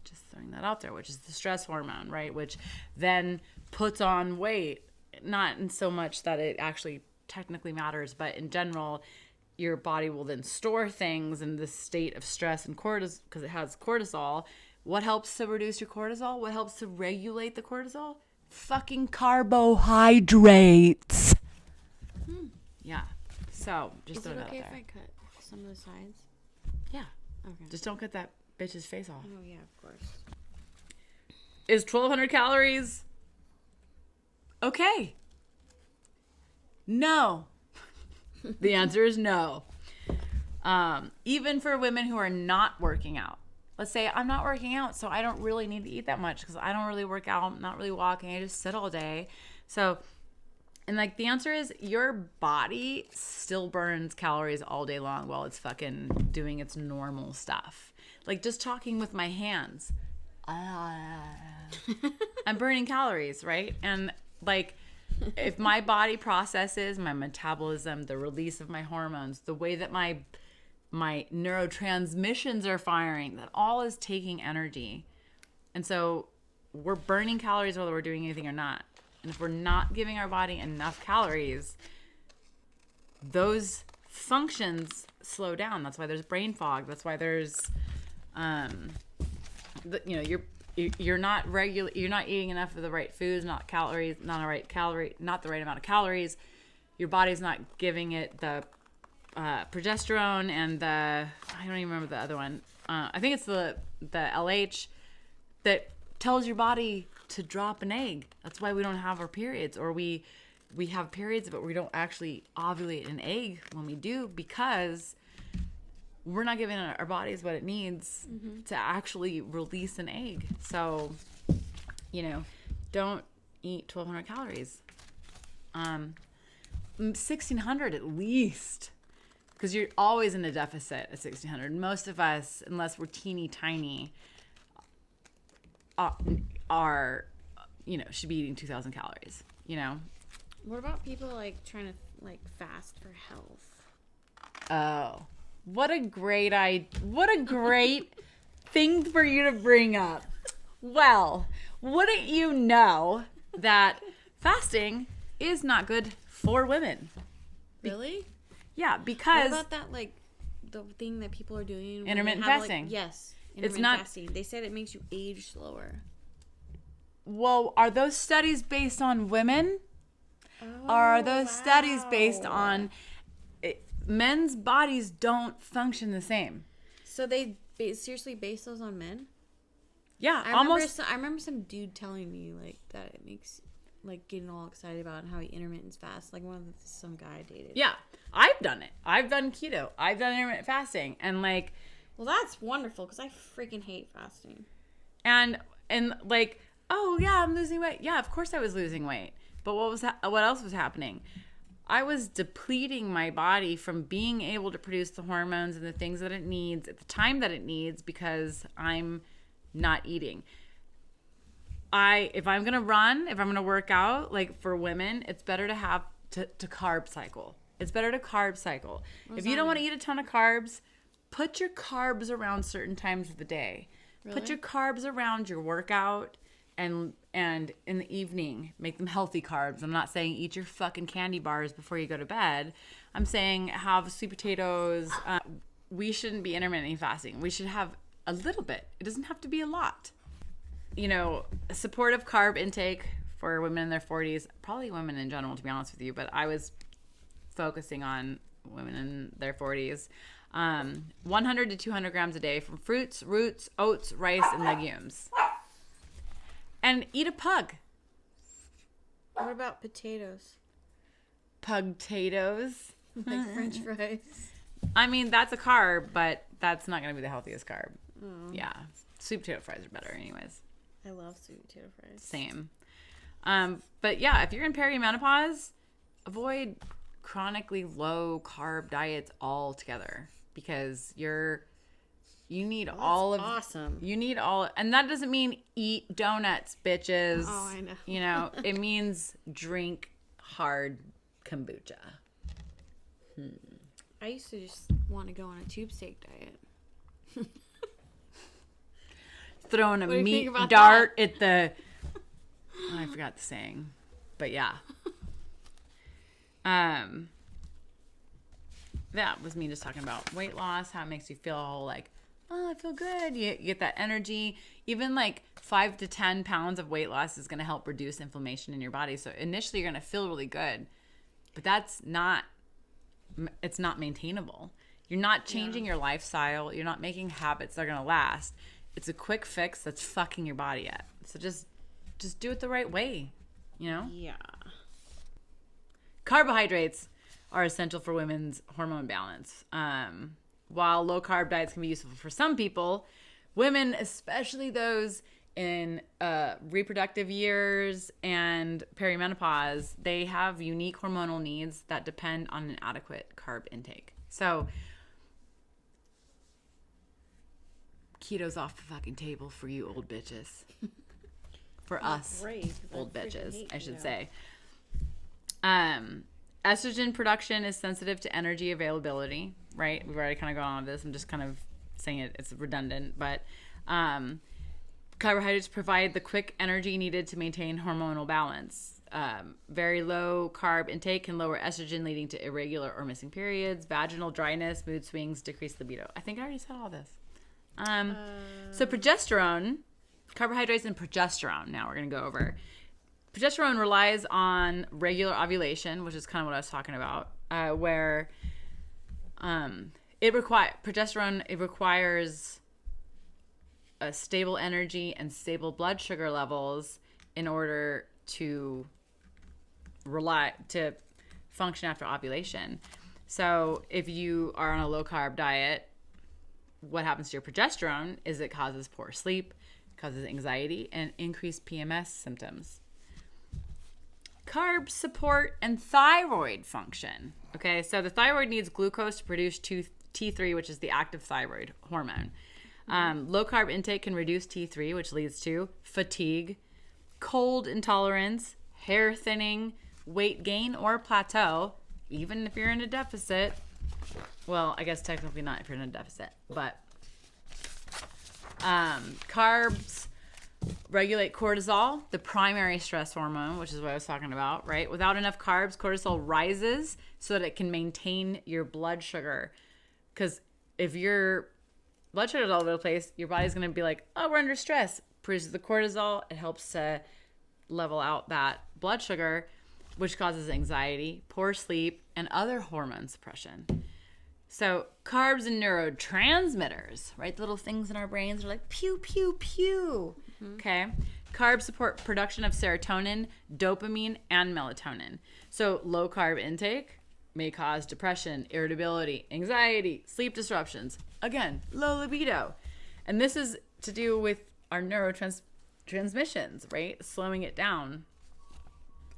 Just throwing that out there, which is the stress hormone, right? Which then puts on weight. Not in so much that it actually technically matters, but in general, your body will then store things in this state of stress and cortisol because it has cortisol. What helps to reduce your cortisol? What helps to regulate the cortisol? Fucking carbohydrates. Yeah. So just Is throw it that okay out if there. I cut some of the sides? Yeah. Okay. Just don't cut that bitch's face off. Oh yeah, of course. Is 1,200 calories okay? No. The answer is no. Even for women who are not working out. Let's say I'm not working out, so I don't really need to eat that much because I don't really work out. I'm not really walking. I just sit all day. So, and like the answer is your body still burns calories all day long while it's fucking doing its normal stuff. Like just talking with my hands. I'm burning calories, right? And like if my body processes my metabolism, the release of my hormones, the way that my neurotransmissions are firing, that all is taking energy. And so we're burning calories whether we're doing anything or not. And if we're not giving our body enough calories, those functions slow down. That's why there's brain fog. That's why there's, you're not you're not eating enough of the right foods, not the right amount of calories. Your body's not giving it the progesterone and I don't even remember the other one. I think it's the LH that tells your body to drop an egg. That's why we don't have our periods, or we have periods, but we don't actually ovulate an egg when we do, because we're not giving our bodies what it needs to actually release an egg. So, don't eat 1,200 calories. 1,600 at least. Because you're always in a deficit at 1,600. Most of us, unless we're teeny tiny, are should be eating 2,000 calories. What about people like trying to like fast for health? Oh, what a great thing for you to bring up. Well, wouldn't you know that fasting is not good for women? Really? Yeah, because what about that like the thing that people are doing? when Intermittent they have, fasting. Like, yes, It's intermittent not- fasting. They said it makes you age slower. Well, are those studies based on women? Oh, Or are those studies based on men's bodies don't function the same? So they seriously base those on men? Yeah, I remember some dude telling me like that it makes like getting all excited about how he intermittent fast. Like some guy I dated. Yeah, I've done it. I've done keto. I've done intermittent fasting, and like, Well, that's wonderful because I freaking hate fasting. and like, oh yeah, I'm losing weight. Yeah, of course I was losing weight. But what else was happening? I was depleting my body from being able to produce the hormones and the things that it needs at the time that it needs because I'm not eating. If I'm going to run, if I'm going to work out, like for women, it's better to have to carb cycle. It's better to carb cycle. If you don't want to eat a ton of carbs, put your carbs around certain times of the day. Really? Put your carbs around your workout and in the evening, make them healthy carbs. I'm not saying eat your fucking candy bars before you go to bed. I'm saying have sweet potatoes. We shouldn't be intermittent fasting. We should have a little bit. It doesn't have to be a lot. Supportive carb intake for women in their 40s, probably women in general, to be honest with you, but I was focusing on women in their 40s. 100 to 200 grams a day from fruits, roots, oats, rice, and legumes. And eat a pug. What about potatoes? Pugtatoes. Like French fries. I mean, that's a carb, but that's not going to be the healthiest carb. Oh. Yeah. Sweet potato fries are better anyways. I love sweet potato fries. Same. But yeah, if you're in perimenopause, avoid chronically low carb diets altogether. because you need That's all of awesome. You need all, and that doesn't mean eat donuts, bitches. Oh, I know. You know, it means drink hard kombucha. I used to just want to go on a tube steak diet. Throwing a What do you meat think about dart at the. Oh, I forgot the saying, but yeah. That was me just talking about weight loss, how it makes you feel all like, oh, I feel good. You get that energy. Even like 5 to 10 pounds of weight loss is going to help reduce inflammation in your body. So initially you're going to feel really good, but it's not maintainable. You're not changing your lifestyle. You're not making habits that are going to last. It's a quick fix that's fucking your body up. So just do it the right way, you know? Yeah. Carbohydrates are essential for women's hormone balance. While low carb diets can be useful for some people, women, especially those in reproductive years and perimenopause, they have unique hormonal needs that depend on an adequate carb intake. So keto's off the fucking table for you old bitches. For us old bitches, I should say. Estrogen production is sensitive to energy availability, right? We've already kind of gone on this. I'm just kind of saying it's redundant, but carbohydrates provide the quick energy needed to maintain hormonal balance. Very low carb intake can lower estrogen, leading to irregular or missing periods, vaginal dryness, mood swings, decreased libido. I think I already said all this. So progesterone, carbohydrates and progesterone, now we're going to go over. Progesterone relies on regular ovulation, which is kind of what I was talking about, where it requires a stable energy and stable blood sugar levels in order to function after ovulation. So if you are on a low carb diet, what happens to your progesterone is it causes poor sleep, causes anxiety, and increased PMS symptoms. Carbs support and thyroid function. Okay, so the thyroid needs glucose to produce T3, which is the active thyroid hormone. Low carb intake can reduce T3, which leads to fatigue, cold intolerance, hair thinning, weight gain or plateau, even if you're in a deficit. Well, I guess technically not if you're in a deficit, but carbs regulate cortisol, the primary stress hormone, which is what I was talking about, right? Without enough carbs, cortisol rises so that it can maintain your blood sugar. Because if your blood sugar is all over the place, your body's going to be like, oh, we're under stress. Produces the cortisol. It helps to level out that blood sugar, which causes anxiety, poor sleep, and other hormone suppression. So carbs and neurotransmitters, right? The little things in our brains are like pew, pew, pew. Okay. Carbs support production of serotonin, dopamine, and melatonin. So low carb intake may cause depression, irritability, anxiety, sleep disruptions. Again, low libido. And this is to do with our neurotransmissions, right? Slowing it down.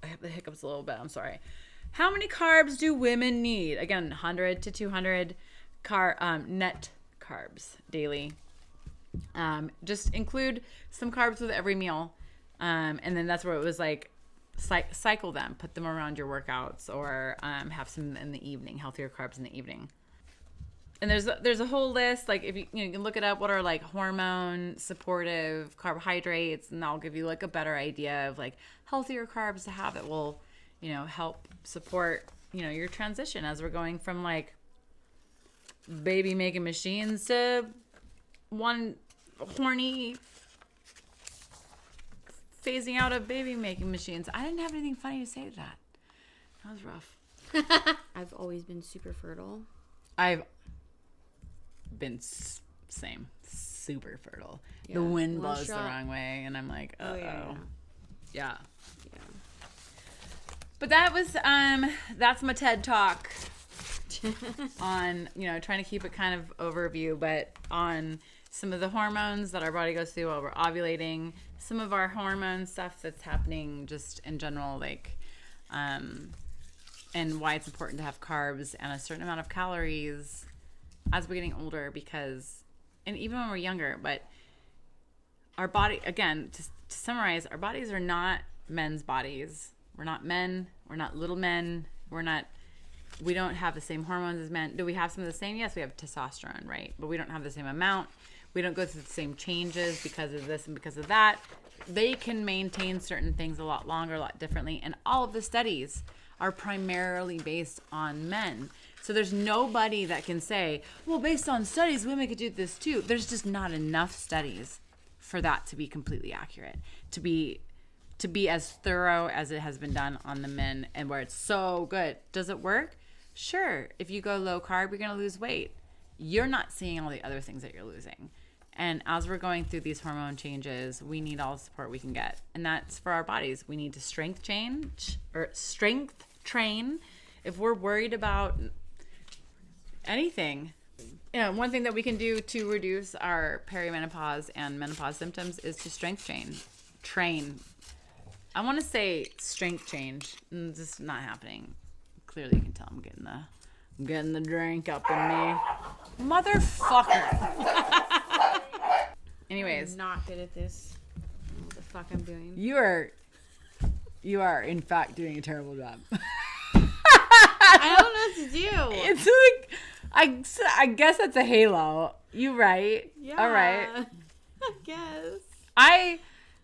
I have the hiccups a little bit. I'm sorry. How many carbs do women need? Again, 100 to 200 net carbs daily. Just include some carbs with every meal. And then that's where it was like, cycle them, put them around your workouts, or have some in the evening, healthier carbs in the evening. And there's a whole list. Like if you can look it up, what are like hormone supportive carbohydrates, and that'll give you like a better idea of like healthier carbs to have that will, help support, your transition as we're going from like baby making machines to one horny phasing out of baby making machines. I didn't have anything funny to say to that. That was rough. I've always been super fertile. I've been super fertile. Yeah. The wind One blows shot. the wrong way, and I'm like, uh-oh. Yeah. But that was that's my TED Talk on, trying to keep it kind of overview, but on some of the hormones that our body goes through while we're ovulating, some of our hormone stuff that's happening just in general, like, and why it's important to have carbs and a certain amount of calories. as we're getting older because, and even when we're younger, but our body, again, to summarize, our bodies are not men's bodies. We're not men. We're not little men. We don't have the same hormones as men. Do we have some of the same? Yes, we have testosterone, right? But we don't have the same amount. We don't go through the same changes because of this and because of that. They can maintain certain things a lot longer, a lot differently. And all of the studies are primarily based on men. So there's nobody that can say, well, based on studies, women could do this too. There's just not enough studies for that to be completely accurate, to be as thorough as it has been done on the men, and where it's so good. Does it work? Sure. If you go low carb, you're going to lose weight. You're not seeing all the other things that you're losing. And as we're going through these hormone changes, we need all the support we can get. And that's for our bodies. We need to strength train. If we're worried about anything, one thing that we can do to reduce our perimenopause and menopause symptoms is to strength train. I want to say strength change. It's just not happening. Clearly, you can tell I'm getting the drink up in me. Motherfucker. Anyways. I'm not good at this. I don't know what the fuck I'm doing. You are in fact doing a terrible job. I don't know what to do. It's like, I guess that's a halo. You right. Yeah. All right. I guess. I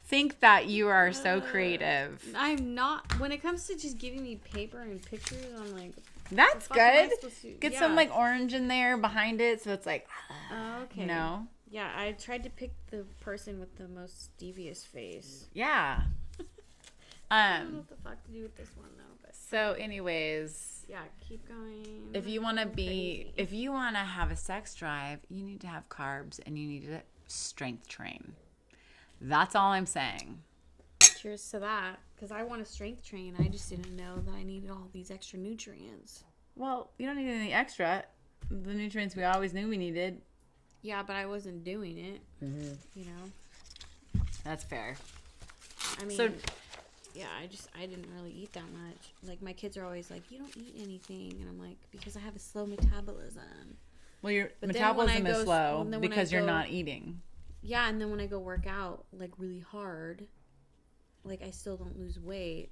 think that you are so creative. I'm not. When it comes to just giving me paper and pictures, I'm like, that's what the fuck am I good. supposed to- Get yeah. some like orange in there behind it, so it's like, okay. you know. Yeah, I tried to pick the person with the most devious face. Yeah. I don't know what the fuck to do with this one though. But So, anyways, yeah, keep going. if you want to have a sex drive, you need to have carbs and you need to strength train. That's all I'm saying. Cheers to that, because I want to strength train. I just didn't know that I needed all these extra nutrients. Well, you don't need anything extra. The nutrients we always knew we needed. Yeah, but I wasn't doing it. Mm-hmm. You know. That's fair. I mean, yeah, I didn't really eat that much. Like, my kids are always like, you don't eat anything. And I'm like, because I have a slow metabolism. Well, your But metabolism is slow because you're not eating. Yeah, and then when I go work out, like, really hard, like, I still don't lose weight.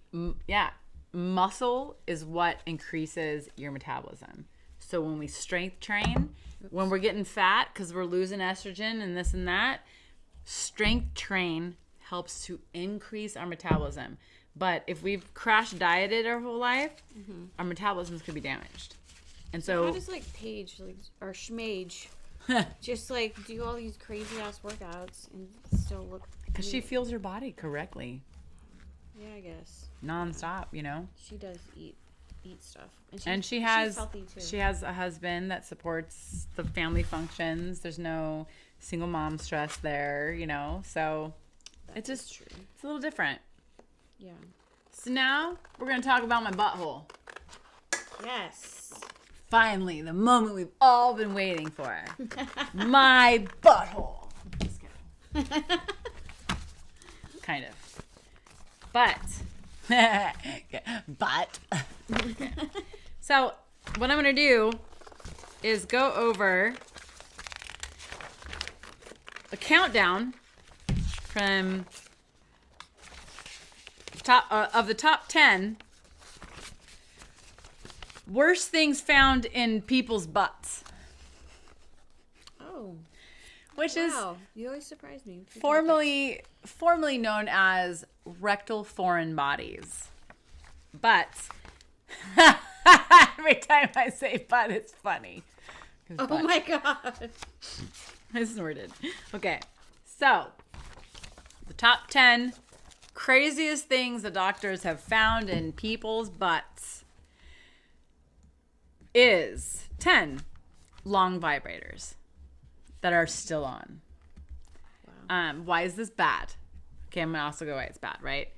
Yeah. Muscle is what increases your metabolism. So when we strength train, when we're getting fat because we're losing estrogen and this and that, strength train helps to increase our metabolism. But if we've crash dieted our whole life, our metabolisms could be damaged. And so how does like Paige, like, or Schmage, just like do all these crazy ass workouts and still look? Because she feels her body correctly, Yeah, I guess. nonstop, you know. She does eat stuff, And she's healthy too. She has a husband that supports the family functions. There's no single mom stress there, you know. So it's just true. It's a little different. Yeah. So now we're gonna talk about my butthole. Yes. Finally, the moment we've all been waiting for. My butthole. Just kidding. Kind of. But. Okay. So, what I'm going to do is go over a countdown from the top 10 worst things found in people's butts. Oh. Which wow. You always surprise me. Formerly known as rectal foreign bodies. But every time I say butt, it's funny. Oh butt. my god. I snorted. Okay. So, the top 10 craziest things the doctors have found in people's butts is 10 long vibrators that are still on. Wow. Why is this bad? Okay, I'm going to also go why it's bad, right?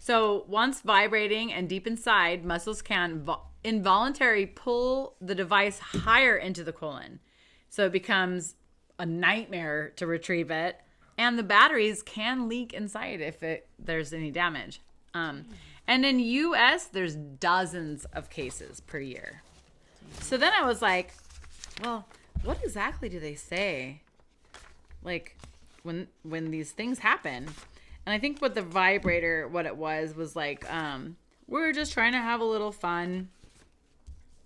So once vibrating and deep inside, muscles can involuntarily pull the device higher into the colon. So it becomes a nightmare to retrieve it. And the batteries can leak inside if there's any damage. And in US, there's dozens of cases per year. So then I was like, well, what exactly do they say? Like when these things happen. And I think what the vibrator, what it was like, we're just trying to have a little fun.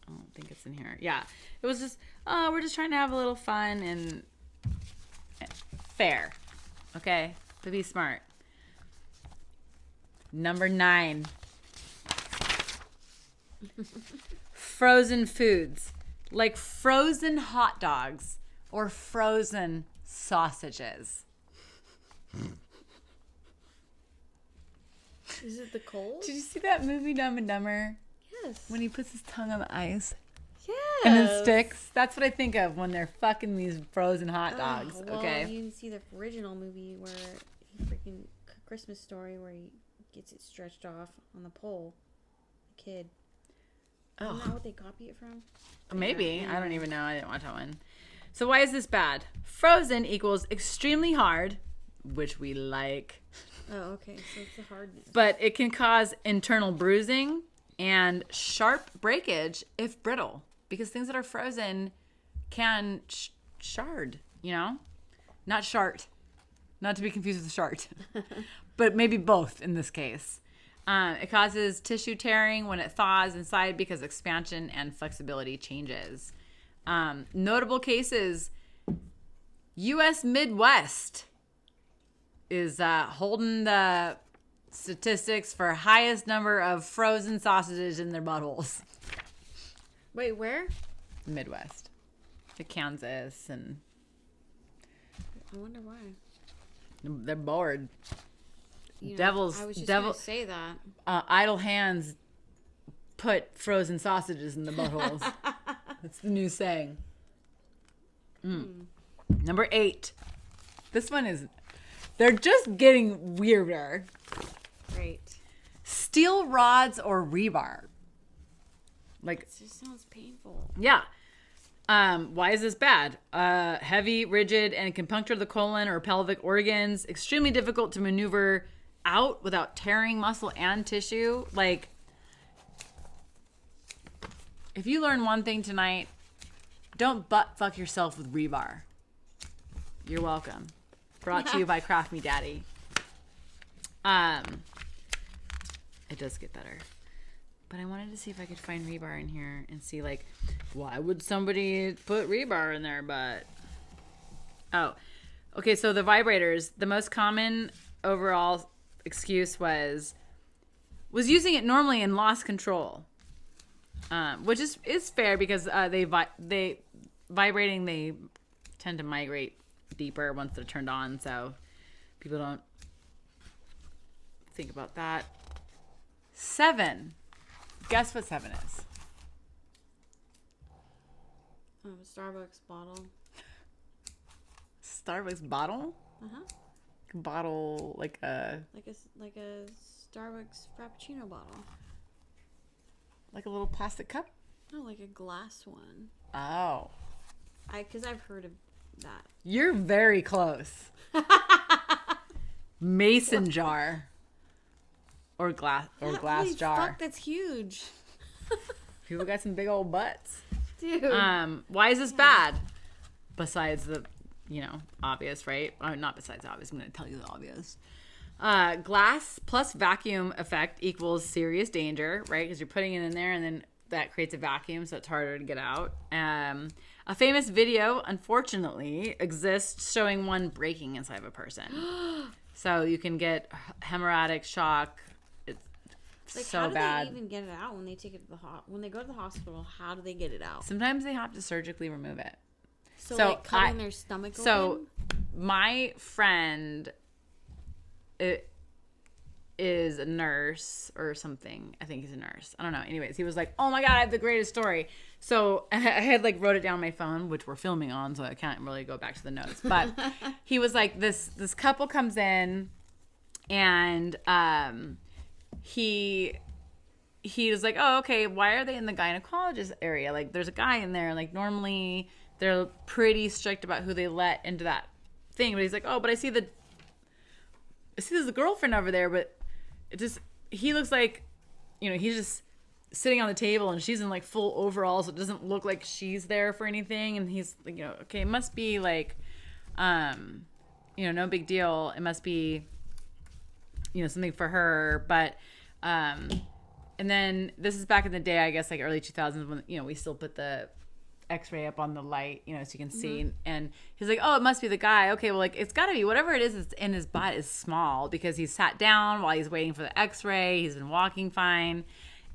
I don't think it's in here. Yeah. It was just, we're just trying to have a little fun and fair. Okay? To be smart. Number 9. Frozen foods. Like frozen hot dogs or frozen sausages. Is it the cold? Did you see that movie Dumb and Dumber? Yes. When he puts his tongue on the ice Yes. and then sticks? That's what I think of when they're fucking these frozen hot dogs. Well, Okay. you didn't see the original movie where he freaking Christmas Story where he gets it stretched off on the pole. The kid. Isn't that what they copy it from? Maybe. Yeah. I don't even know. I didn't watch that one. So why is this bad? Frozen equals extremely hard, which we like. Oh, okay. So it's the hardness. But it can cause internal bruising and sharp breakage if brittle. Because things that are frozen can shard, you know? Not shart. Not to be confused with shart. But maybe both in this case. It causes tissue tearing when it thaws inside because expansion and flexibility changes. Notable cases, U.S. Midwest is holding the statistics for highest number of frozen sausages in their buttholes. Wait, where? Midwest. The Kansas, and I wonder why. they're bored. You know, Devils, I was just going to say that. idle hands put frozen sausages in the buttholes. That's the new saying. Number 8. This one is, they're just getting weirder. Great. Steel rods or rebar. Like, It just sounds painful. yeah. Why is this bad? Heavy, rigid, and can puncture the colon or pelvic organs. Extremely difficult to maneuver out without tearing muscle and tissue. Like, if you learn one thing tonight, don't butt fuck yourself with rebar. You're welcome. Brought to you by Craft Me Daddy. It does get better. But I wanted to see if I could find rebar in here and see, like, why would somebody put rebar in their butt? Oh, okay. So the vibrators, the most common overall excuse was using it normally and lost control, which is fair because they vibrating, they tend to migrate deeper once they're turned on, so people don't think about that. 7. Guess what 7 is? Oh, a Starbucks bottle. Starbucks bottle? Uh-huh. Bottle, like a Like a Starbucks Frappuccino bottle. like a little plastic cup? No, like a glass one. Oh. Because I've heard of that. You're very close. Mason jar. Or glass Holy jar. Fuck, that's huge. People got some big old butts. Dude. Why is this bad? Besides the, obvious, right? Not besides the obvious. I'm going to tell you the obvious. Glass plus vacuum effect equals serious danger, right? Because you're putting it in there and then that creates a vacuum, so it's harder to get out. A famous video, unfortunately, exists showing one breaking inside of a person. So you can get hemorrhagic shock. It's like, so how do bad. they even get it out when they take it to the when they go to the hospital? How do they get it out? Sometimes they have to surgically remove it. So like cutting their stomach open? So my friend is a nurse or something. I think he's a nurse. I don't know. Anyways, he was like, "Oh my God, I have the greatest story." So I had wrote it down on my phone, which we're filming on, so I can't really go back to the notes. But he was like, this couple comes in, and he was like, "Oh, okay. Why are they in the gynecologist area? Like, there's a guy in there. Like, normally they're pretty strict about who they let into that thing." But he's like, "Oh, but I see there's a girlfriend over there, but he looks like, he's just sitting on the table and she's in like full overalls. So it doesn't look like she's there for anything. And he's like, okay, it must be like, no big deal. It must be, something for her. But, and then this is back in the day, I guess, like early 2000s when, we still put the X-ray up on the light, so you can see. And he's like, oh, it must be the guy. Okay, well, like, it's got to be whatever it is that's in his butt is small because he's sat down while he's waiting for the X-ray. He's been walking fine.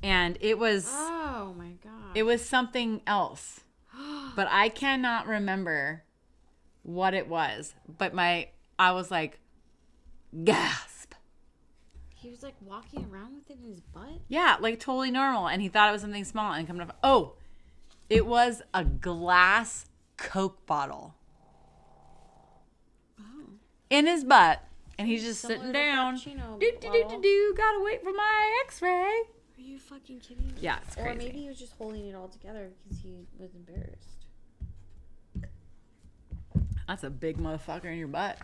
And it was, oh my God, it was something else. But I cannot remember what it was. But I was like, gasp. He was like walking around with it in his butt? Yeah, like totally normal. And he thought it was something small and coming up. Oh, it was a glass Coke bottle. Oh. In his butt. And he's just Similar sitting to down. Frappuccino Gotta wait for my X-ray. Are you fucking kidding me? Yeah, it's crazy. Or maybe he was just holding it all together because he was embarrassed. That's a big motherfucker in your butt.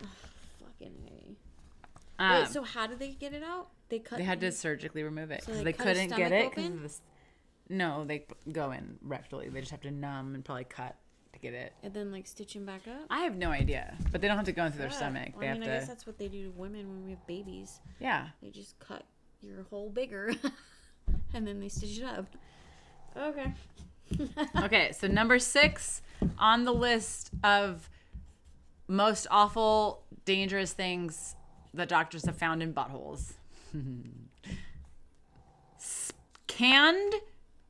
Fucking A. Wait, so how did they get it out? They had to surgically remove it so because they couldn't get it. open? No, they go in rectally. They just have to numb and probably cut to get it. And then like stitch him back up? I have no idea, but they don't have to go into their stomach. Well, they I have guess that's what they do to women when we have babies. Yeah. They just cut your hole bigger and then they stitch it up. Okay. Okay, so number 6 on the list of most awful, dangerous things that doctors have found in buttholes. Canned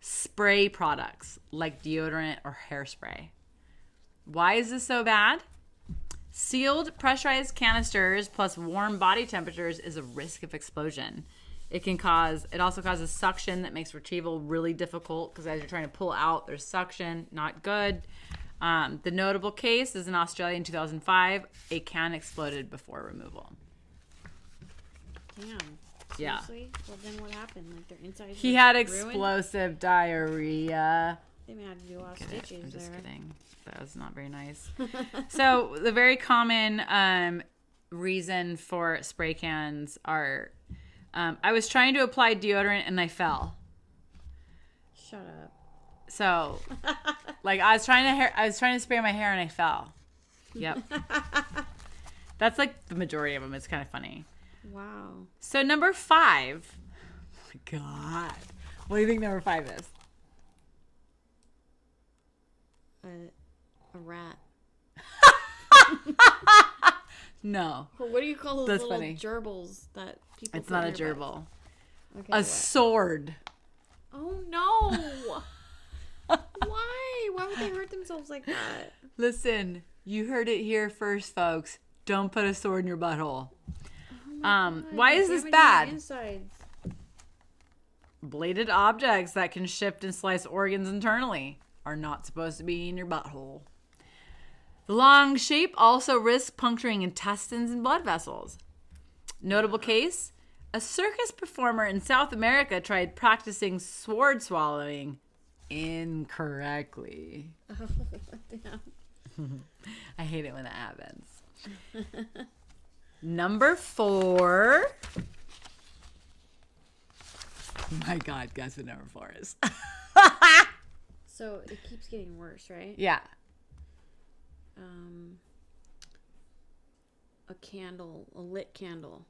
spray products like deodorant or hairspray. Why is this so bad? Sealed pressurized canisters plus warm body temperatures is a risk of explosion. It also causes suction that makes retrieval really difficult because as you're trying to pull out, there's suction, not good. The notable case is in Australia in 2005. A can exploded before removal. Damn. Yeah. Seriously? Well, then what happened? Like their insides He were had ruined? explosive diarrhea. They may have to do a lot of stitches I'm just there. kidding. That was not very nice. So the very common reason for spray cans are, I was trying to apply deodorant and I fell. Shut up. So, like I was trying to spray my hair and I fell. Yep. That's like the majority of them. It's kind of funny. Wow. So number 5. Oh my God. What do you think number 5 is? A rat. No. Or what do you call those That's little funny. gerbils that people It's put not a in their gerbil. butts? Okay, A what? sword. Oh no. Why? Why would they hurt themselves like that? Listen, you heard it here first, folks. Don't put a sword in your butthole. Oh my God, Why you're is this damaging bad? the insides. Bladed objects that can shift and slice organs internally are not supposed to be in your butthole. The long shape also risks puncturing intestines and blood vessels. Notable case, a circus performer in South America tried practicing sword swallowing incorrectly. Oh, damn. I hate it when that happens. Number 4. My God, guess what number 4 is? So it keeps getting worse, right? Yeah. A candle, a lit candle.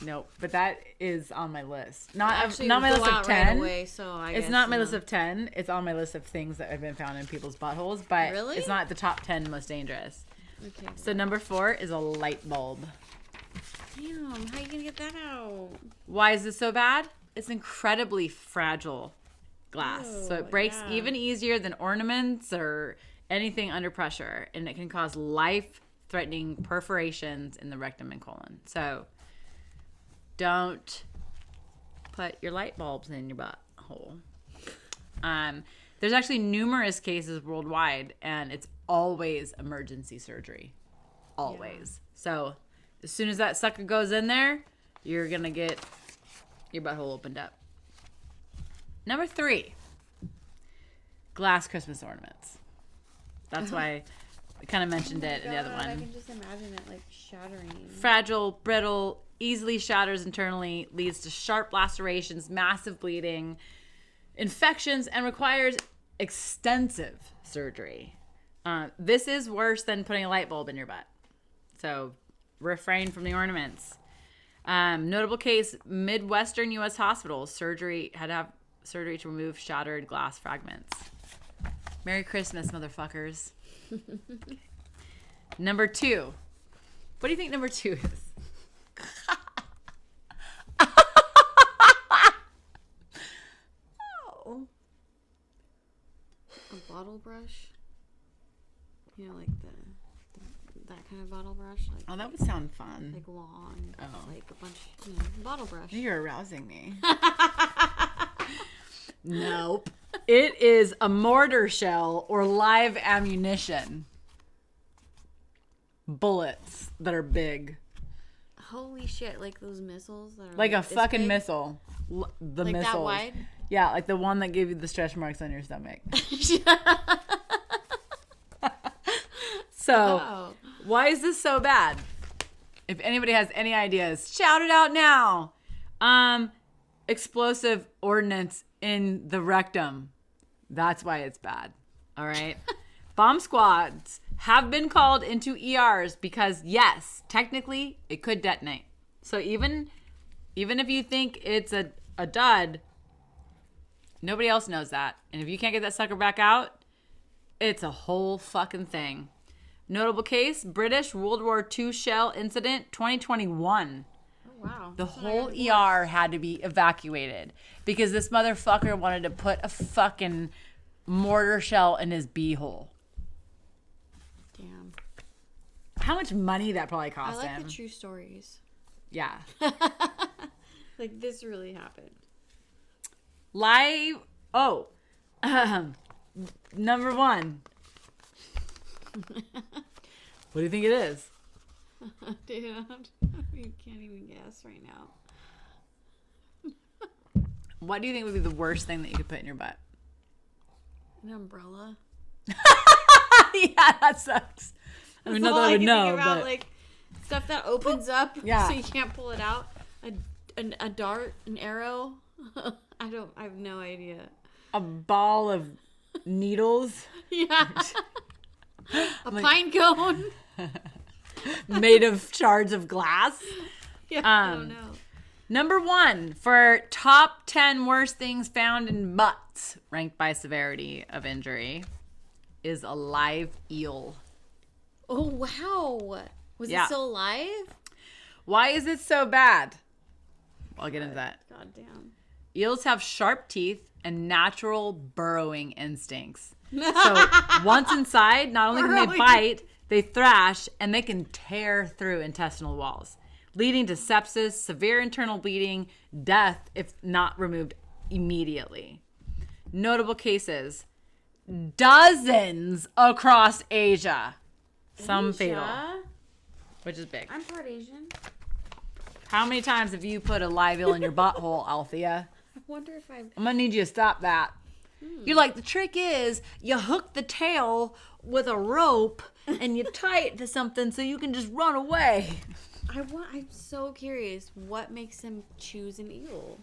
Nope, but that is on my list. Not Actually, not my it'll list go of out 10. right away, so I It's guess, not my no. list of 10. It's on my list of things that have been found in people's buttholes, but Really? it's not the top 10 most dangerous. Okay. So number 4 is a light bulb. Damn, how you gonna get that out? Why is this so bad? It's incredibly fragile glass. So Ew, it breaks yeah. even easier than ornaments or anything under pressure, and it can cause life-threatening perforations in the rectum and colon. So don't put your light bulbs in your butthole. There's actually numerous cases worldwide, and it's always emergency surgery. Always. So as soon as that sucker goes in there, you're going to get your butthole opened up. Number 3, glass Christmas ornaments. That's why I kind of mentioned it in the other one. I can just imagine it like shattering. Fragile, brittle, easily shatters internally, leads to sharp lacerations, massive bleeding. infections, and requires extensive surgery. This is worse than putting a light bulb in your butt. So refrain from the ornaments. Notable case, Midwestern U.S. hospitals. Had to have surgery to remove shattered glass fragments. Merry Christmas, motherfuckers. Number 2. What do you think number 2 is? Oh. A bottle brush? You know, like that kind of bottle brush? Like, Oh, that would sound fun. like long. Oh. Like a bunch, bottle brush. You're arousing me. Nope. It is a mortar shell or live ammunition. Bullets that are big. Holy shit, like those missiles that are Like a this fucking big? missile. The Like missiles. that wide? Yeah, like the one that gave you the stretch marks on your stomach. So, Oh. why is this so bad? If anybody has any ideas, shout it out now. Explosive ordnance in the rectum. That's why it's bad. All right. Bomb squads have been called into ERs because, yes, technically it could detonate. So even if you think it's a dud, nobody else knows that. And if you can't get that sucker back out, it's a whole fucking thing. Notable case, British World War II shell incident, 2021. Oh, wow. The That's what I whole heard before. ER had to be evacuated because this motherfucker wanted to put a fucking mortar shell in his beehole. Damn. How much money that probably I cost like him. the true stories. Yeah. Like, this really happened. Live. Oh. Number 1. What do you think it is? Dude, you can't even guess right now. What do you think would be the worst thing that you could put in your butt? An umbrella. Yeah, that sucks. I mean, That's not all that I would can know, think about, but like stuff that opens up Yeah. so you can't pull it out. A dart, an arrow. I have no idea. a ball of needles Yeah. A pine cone. made of shards of glass. Yeah, I don't know. Number 1 for top 10 worst things found in butts, ranked by severity of injury, is a live eel. Oh, wow. Was Yeah. it still alive? Why is it so bad? I'll get into that. God damn. Eels have sharp teeth and natural burrowing instincts. So once inside, not only can they Burrowing. bite, they thrash, and they can tear through intestinal walls, leading to sepsis, severe internal bleeding, death if not removed immediately. Notable cases, dozens across Asia. Some fatal, Asia? which is big. I'm part Asian. How many times have you put a live eel in your butthole, Althea? I wonder if I'm... I'm gonna need you to stop that. You're like, the trick is you hook the tail with a rope and you tie it to something so you can just run away. I'm so curious. What makes them choose an eel?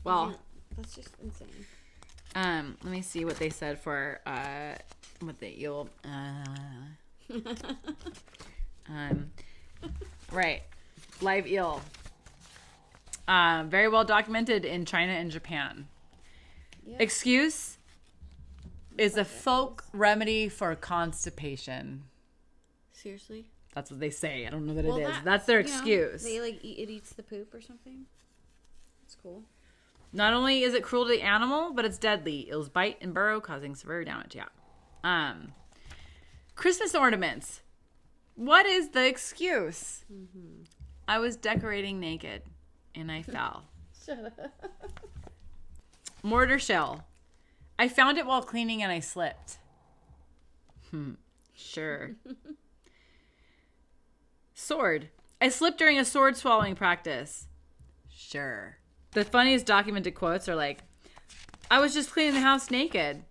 Well, That's just insane. let me see what they said for what the eel. Right, live eel. Very well documented in China and Japan. Yeah. Excuse is a folk remedy for constipation. Seriously? That's what they say. I don't know that Well, it is. that- That's their you know, excuse. they like it eats the poop or something. That's cool. Not only is it cruel to the animal, but it's deadly. Eels bite and burrow, causing severe damage. Yeah. Christmas ornaments. What is the excuse? Mm-hmm. I was decorating naked and I fell. Shut up. Mortar shell. I found it while cleaning and I slipped. Sure. Sword. I slipped during a sword swallowing practice. Sure. The funniest documented quotes are like, I was just cleaning the house naked.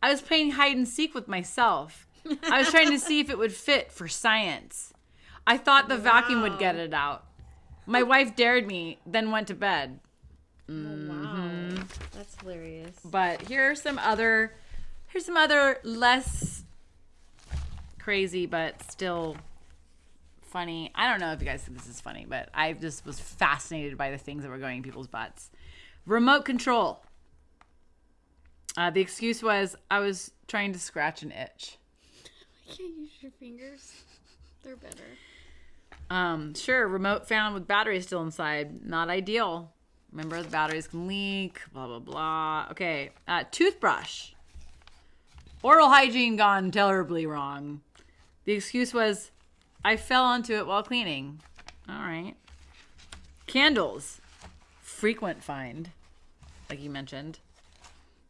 I was playing hide and seek with myself. I was trying to see if it would fit for science. I thought the vacuum would get it out. My wife dared me, then went to bed. Oh, wow. That's hilarious. But here's some other less crazy but still funny. I don't know if you guys think this is funny, but I just was fascinated by the things that were going in people's butts. Remote control. The excuse was I was trying to scratch an itch. I can't use your fingers. They're better. Sure, remote found with batteries still inside. Not ideal. Remember, the batteries can leak, blah, blah, blah. Okay, toothbrush. Oral hygiene gone terribly wrong. The excuse was, I fell onto it while cleaning. All right. Candles. Frequent find, like you mentioned.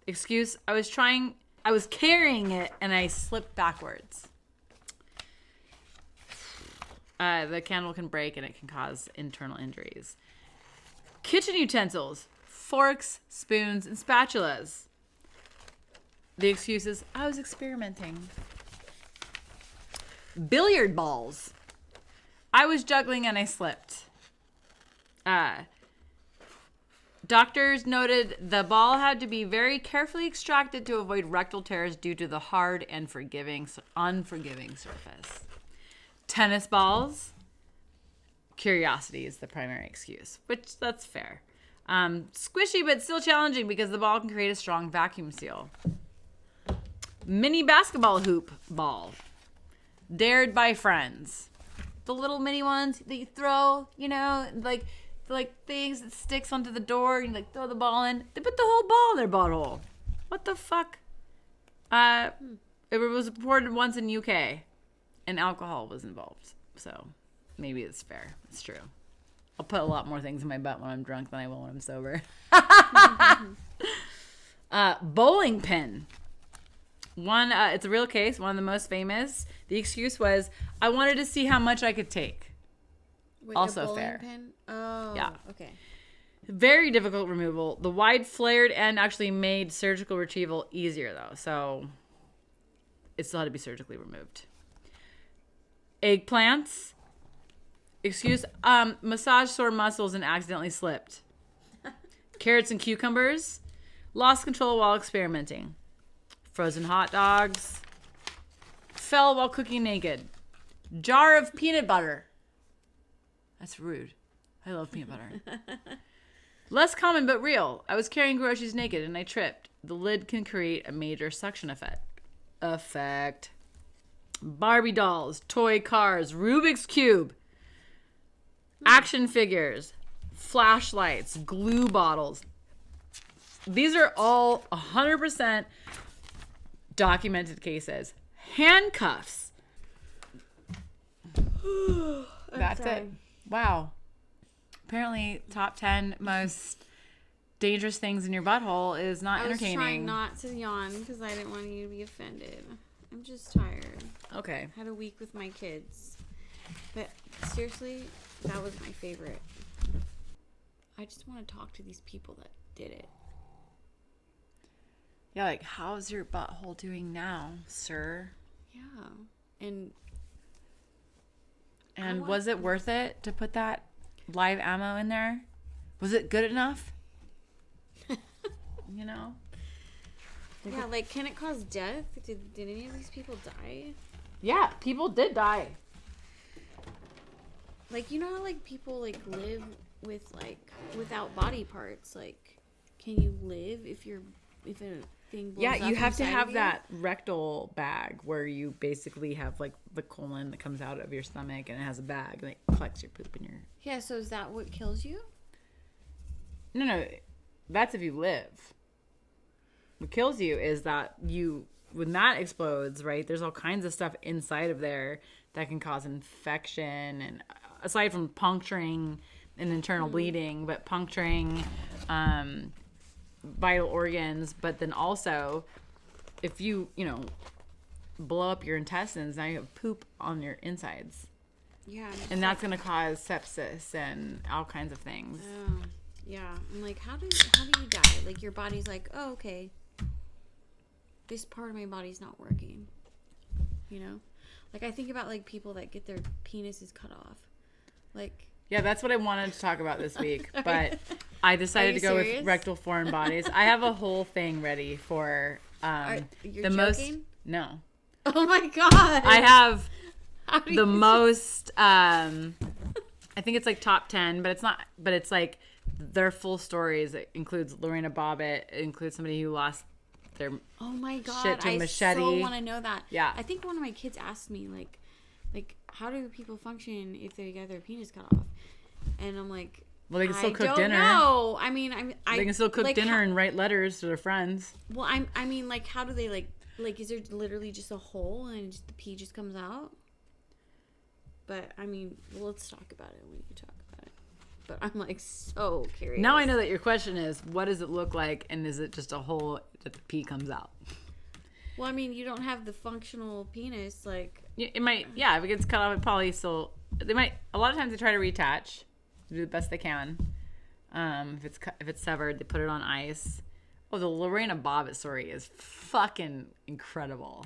Excuse, I was carrying it and I slipped backwards. The candle can break and it can cause internal injuries. Kitchen utensils, forks, spoons, and spatulas. The excuse is, I was experimenting. Billiard balls. I was juggling and I slipped. Doctors noted the ball had to be very carefully extracted to avoid rectal tears due to the hard and unforgiving surface. Tennis balls. Curiosity is the primary excuse, which that's fair. Squishy but still challenging because the ball can create a strong vacuum seal. Mini basketball hoop ball. Dared by friends. The little mini ones that you throw, like things that sticks onto the door and you like throw the ball in. They put the whole ball in their butthole. What the fuck? It was reported once in UK and alcohol was involved. So maybe it's fair. It's true. I'll put a lot more things in my butt when I'm drunk than I will when I'm sober. Bowling pin. It's a real case, one of the most famous. The excuse was, I wanted to see how much I could take. Wait, also a bowling fair. Pin? Oh, yeah. Okay. Very difficult removal. The wide flared end actually made surgical retrieval easier, though. So it still had to be surgically removed. Eggplants. Excuse, massage sore muscles and accidentally slipped. Carrots and cucumbers. Lost control while experimenting. Frozen hot dogs. Fell while cooking naked. Jar of peanut butter. That's rude. I love peanut butter. Less common but real. I was carrying groceries naked and I tripped. The lid can create a major suction effect. Barbie dolls, toy cars, Rubik's Cube, action figures, flashlights, glue bottles. These are all 100% documented cases. Handcuffs. That's it. Wow. Apparently, top 10 most dangerous things in your butthole is not entertaining. I was trying not to yawn because I didn't want you to be offended. I'm just tired. Okay. Had a week with my kids. But seriously, that was my favorite. I just want to talk to these people that did it. Yeah, like, how's your butthole doing now, sir? Yeah. And was it worth it to put that live ammo in there? Was it good enough? Yeah, like, can it cause death? Did any of these people die? Yeah, people did die. Like, you know how, like, people, like, live with, like, without body parts? Like, can you live if a thing blows up? Yeah, you have to inside have of that rectal bag where you basically have, like, the colon that comes out of your stomach and it has a bag and it collects your poop in your... Yeah, so is that what kills you? No, that's if you live. What kills you is that when that explodes, right, there's all kinds of stuff inside of there that can cause infection, and aside from puncturing and internal bleeding, but puncturing vital organs, but then also if you blow up your intestines, now you have poop on your insides. Yeah. And that's going to cause sepsis and all kinds of things. Oh, yeah. I'm like, how do you die? Like, your body's like, oh, okay, this part of my body's not working. Like, I think about, like, people that get their penises cut off. Like... Yeah, that's what I wanted to talk about this week. But I decided you to go serious? with rectal foreign bodies. I have a whole thing ready for You're the joking? most. No, Oh my god! I have How do the you- most. I think it's like top 10, but it's not. But it's like their full stories. It includes Lorena Bobbitt. It includes somebody who lost their. Oh my god! shit to a I machete. so want to know that. Yeah. I think one of my kids asked me like, how do people function if they get their penis cut off? And I'm like, Well, they can still cook don't dinner. know. I mean, They can still cook like, dinner and write letters to their friends. Well, I mean, like, how do they like? Is there literally just a hole and just, the pee just comes out? But I mean, well, let's talk about it when you talk about it. But I'm like so curious. Now I know that your question is, what does it look like, and is it just a hole that the pee comes out? Well, I mean, you don't have the functional penis, like. It might, yeah. If it gets cut off, it probably still. They might. A lot of times they try to reattach, do the best they can. If it's severed, they put it on ice. Oh, the Lorena Bobbitt story is fucking incredible.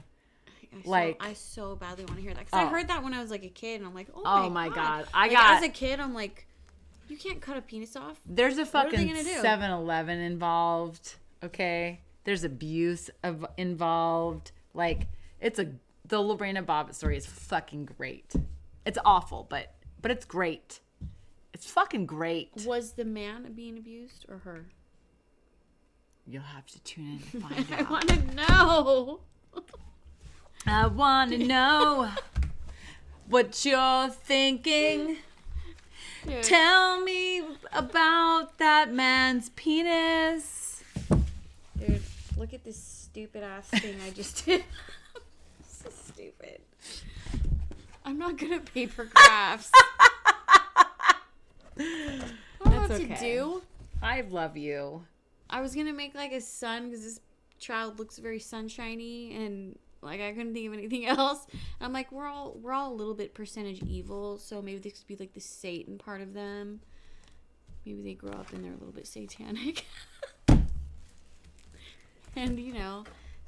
I so badly want to hear that because I heard that when I was like a kid, and I'm like, oh my god. I like, got as a kid, I'm like, you can't cut a penis off. There's a What are they fucking gonna do? 7-Eleven involved. Okay, there's abuse involved. Like the Lorena Bobbitt story is fucking great. It's awful, but it's great. It's fucking great. Was the man being abused or her? You'll have to tune in to find I out. want to know. I want to know what you're thinking. Dude. Tell me about that man's penis. Dude, look at this stupid ass thing I just did. So stupid. I'm not good at paper crafts. I don't know what That's to okay. do. I love you. I was gonna make like a sun because this child looks very sunshiny, and like I couldn't think of anything else. I'm like, we're all a little bit percentage evil, so maybe this could be like the Satan part of them. Maybe they grow up and they're a little bit satanic. And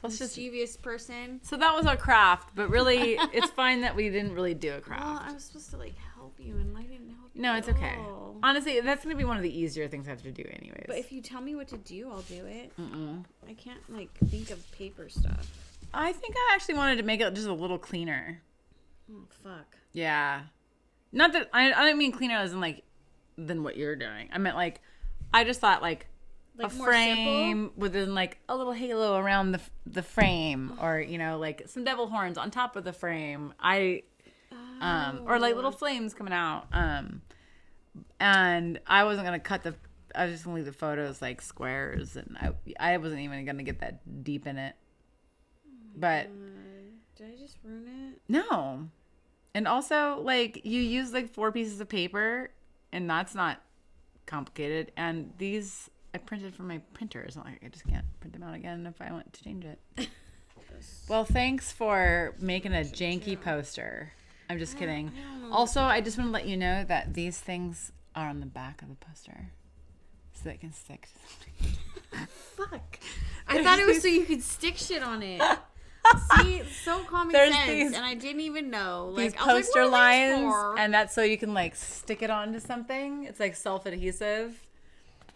mischievous person. So that was our craft, but really, it's fine that we didn't really do a craft. Well, I was supposed to like help you, and I didn't help you. No, it's at okay. all. Honestly, that's going to be one of the easier things I have to do anyways. But if you tell me what to do, I'll do it. Mm-mm. I can't like think of paper stuff. I think I actually wanted to make it just a little cleaner. Oh fuck. Yeah. Not that, I don't mean cleaner as in like, than what you're doing. I meant like, I just thought like a more frame within like a little halo around the frame, or, like some devil horns on top of the frame. Or like little flames coming out. And I wasn't going to I was just going to leave the photos like squares, and I wasn't even going to get that deep in it. But Did I just ruin it? no. And also, like, you use like 4 pieces of paper, and that's not complicated. And these I printed from my printer. It's not like I just can't print them out again if I want to change it. Well, thanks for making a janky poster. I'm just kidding. Also, I just want to let you know that these things are on the back of the poster, so they can stick to something. Fuck. I thought it was so you could stick shit on it. See, it's so common There's sense, these- and I didn't even know. These Like, I was poster like, what are these lines, for? and that's so you can like stick it onto something. It's like self-adhesive.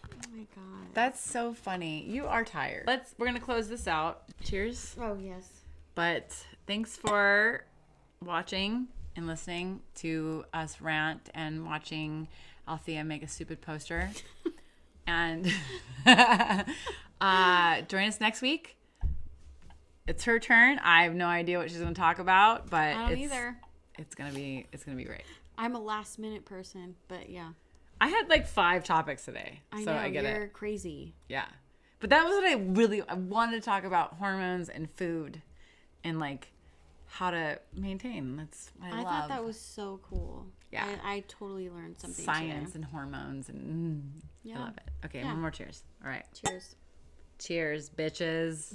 Oh my god. That's so funny. You are tired. We're gonna close this out. Cheers. Oh yes. But thanks for watching and listening to us rant and watching Althea make a stupid poster. And join us next week. It's her turn. I have no idea what she's going to talk about, but I don't either. It's gonna be great. I'm a last minute person, but yeah. I had like 5 topics today, I so know I get you're it. crazy. Yeah, but that was what I wanted to talk about: hormones and food, and like how to maintain. That's what I love. thought that was so cool. Yeah. I totally learned something. Science today. and hormones, and Yeah. I love it. Okay, Yeah. one more cheers. All right, Cheers. cheers, bitches.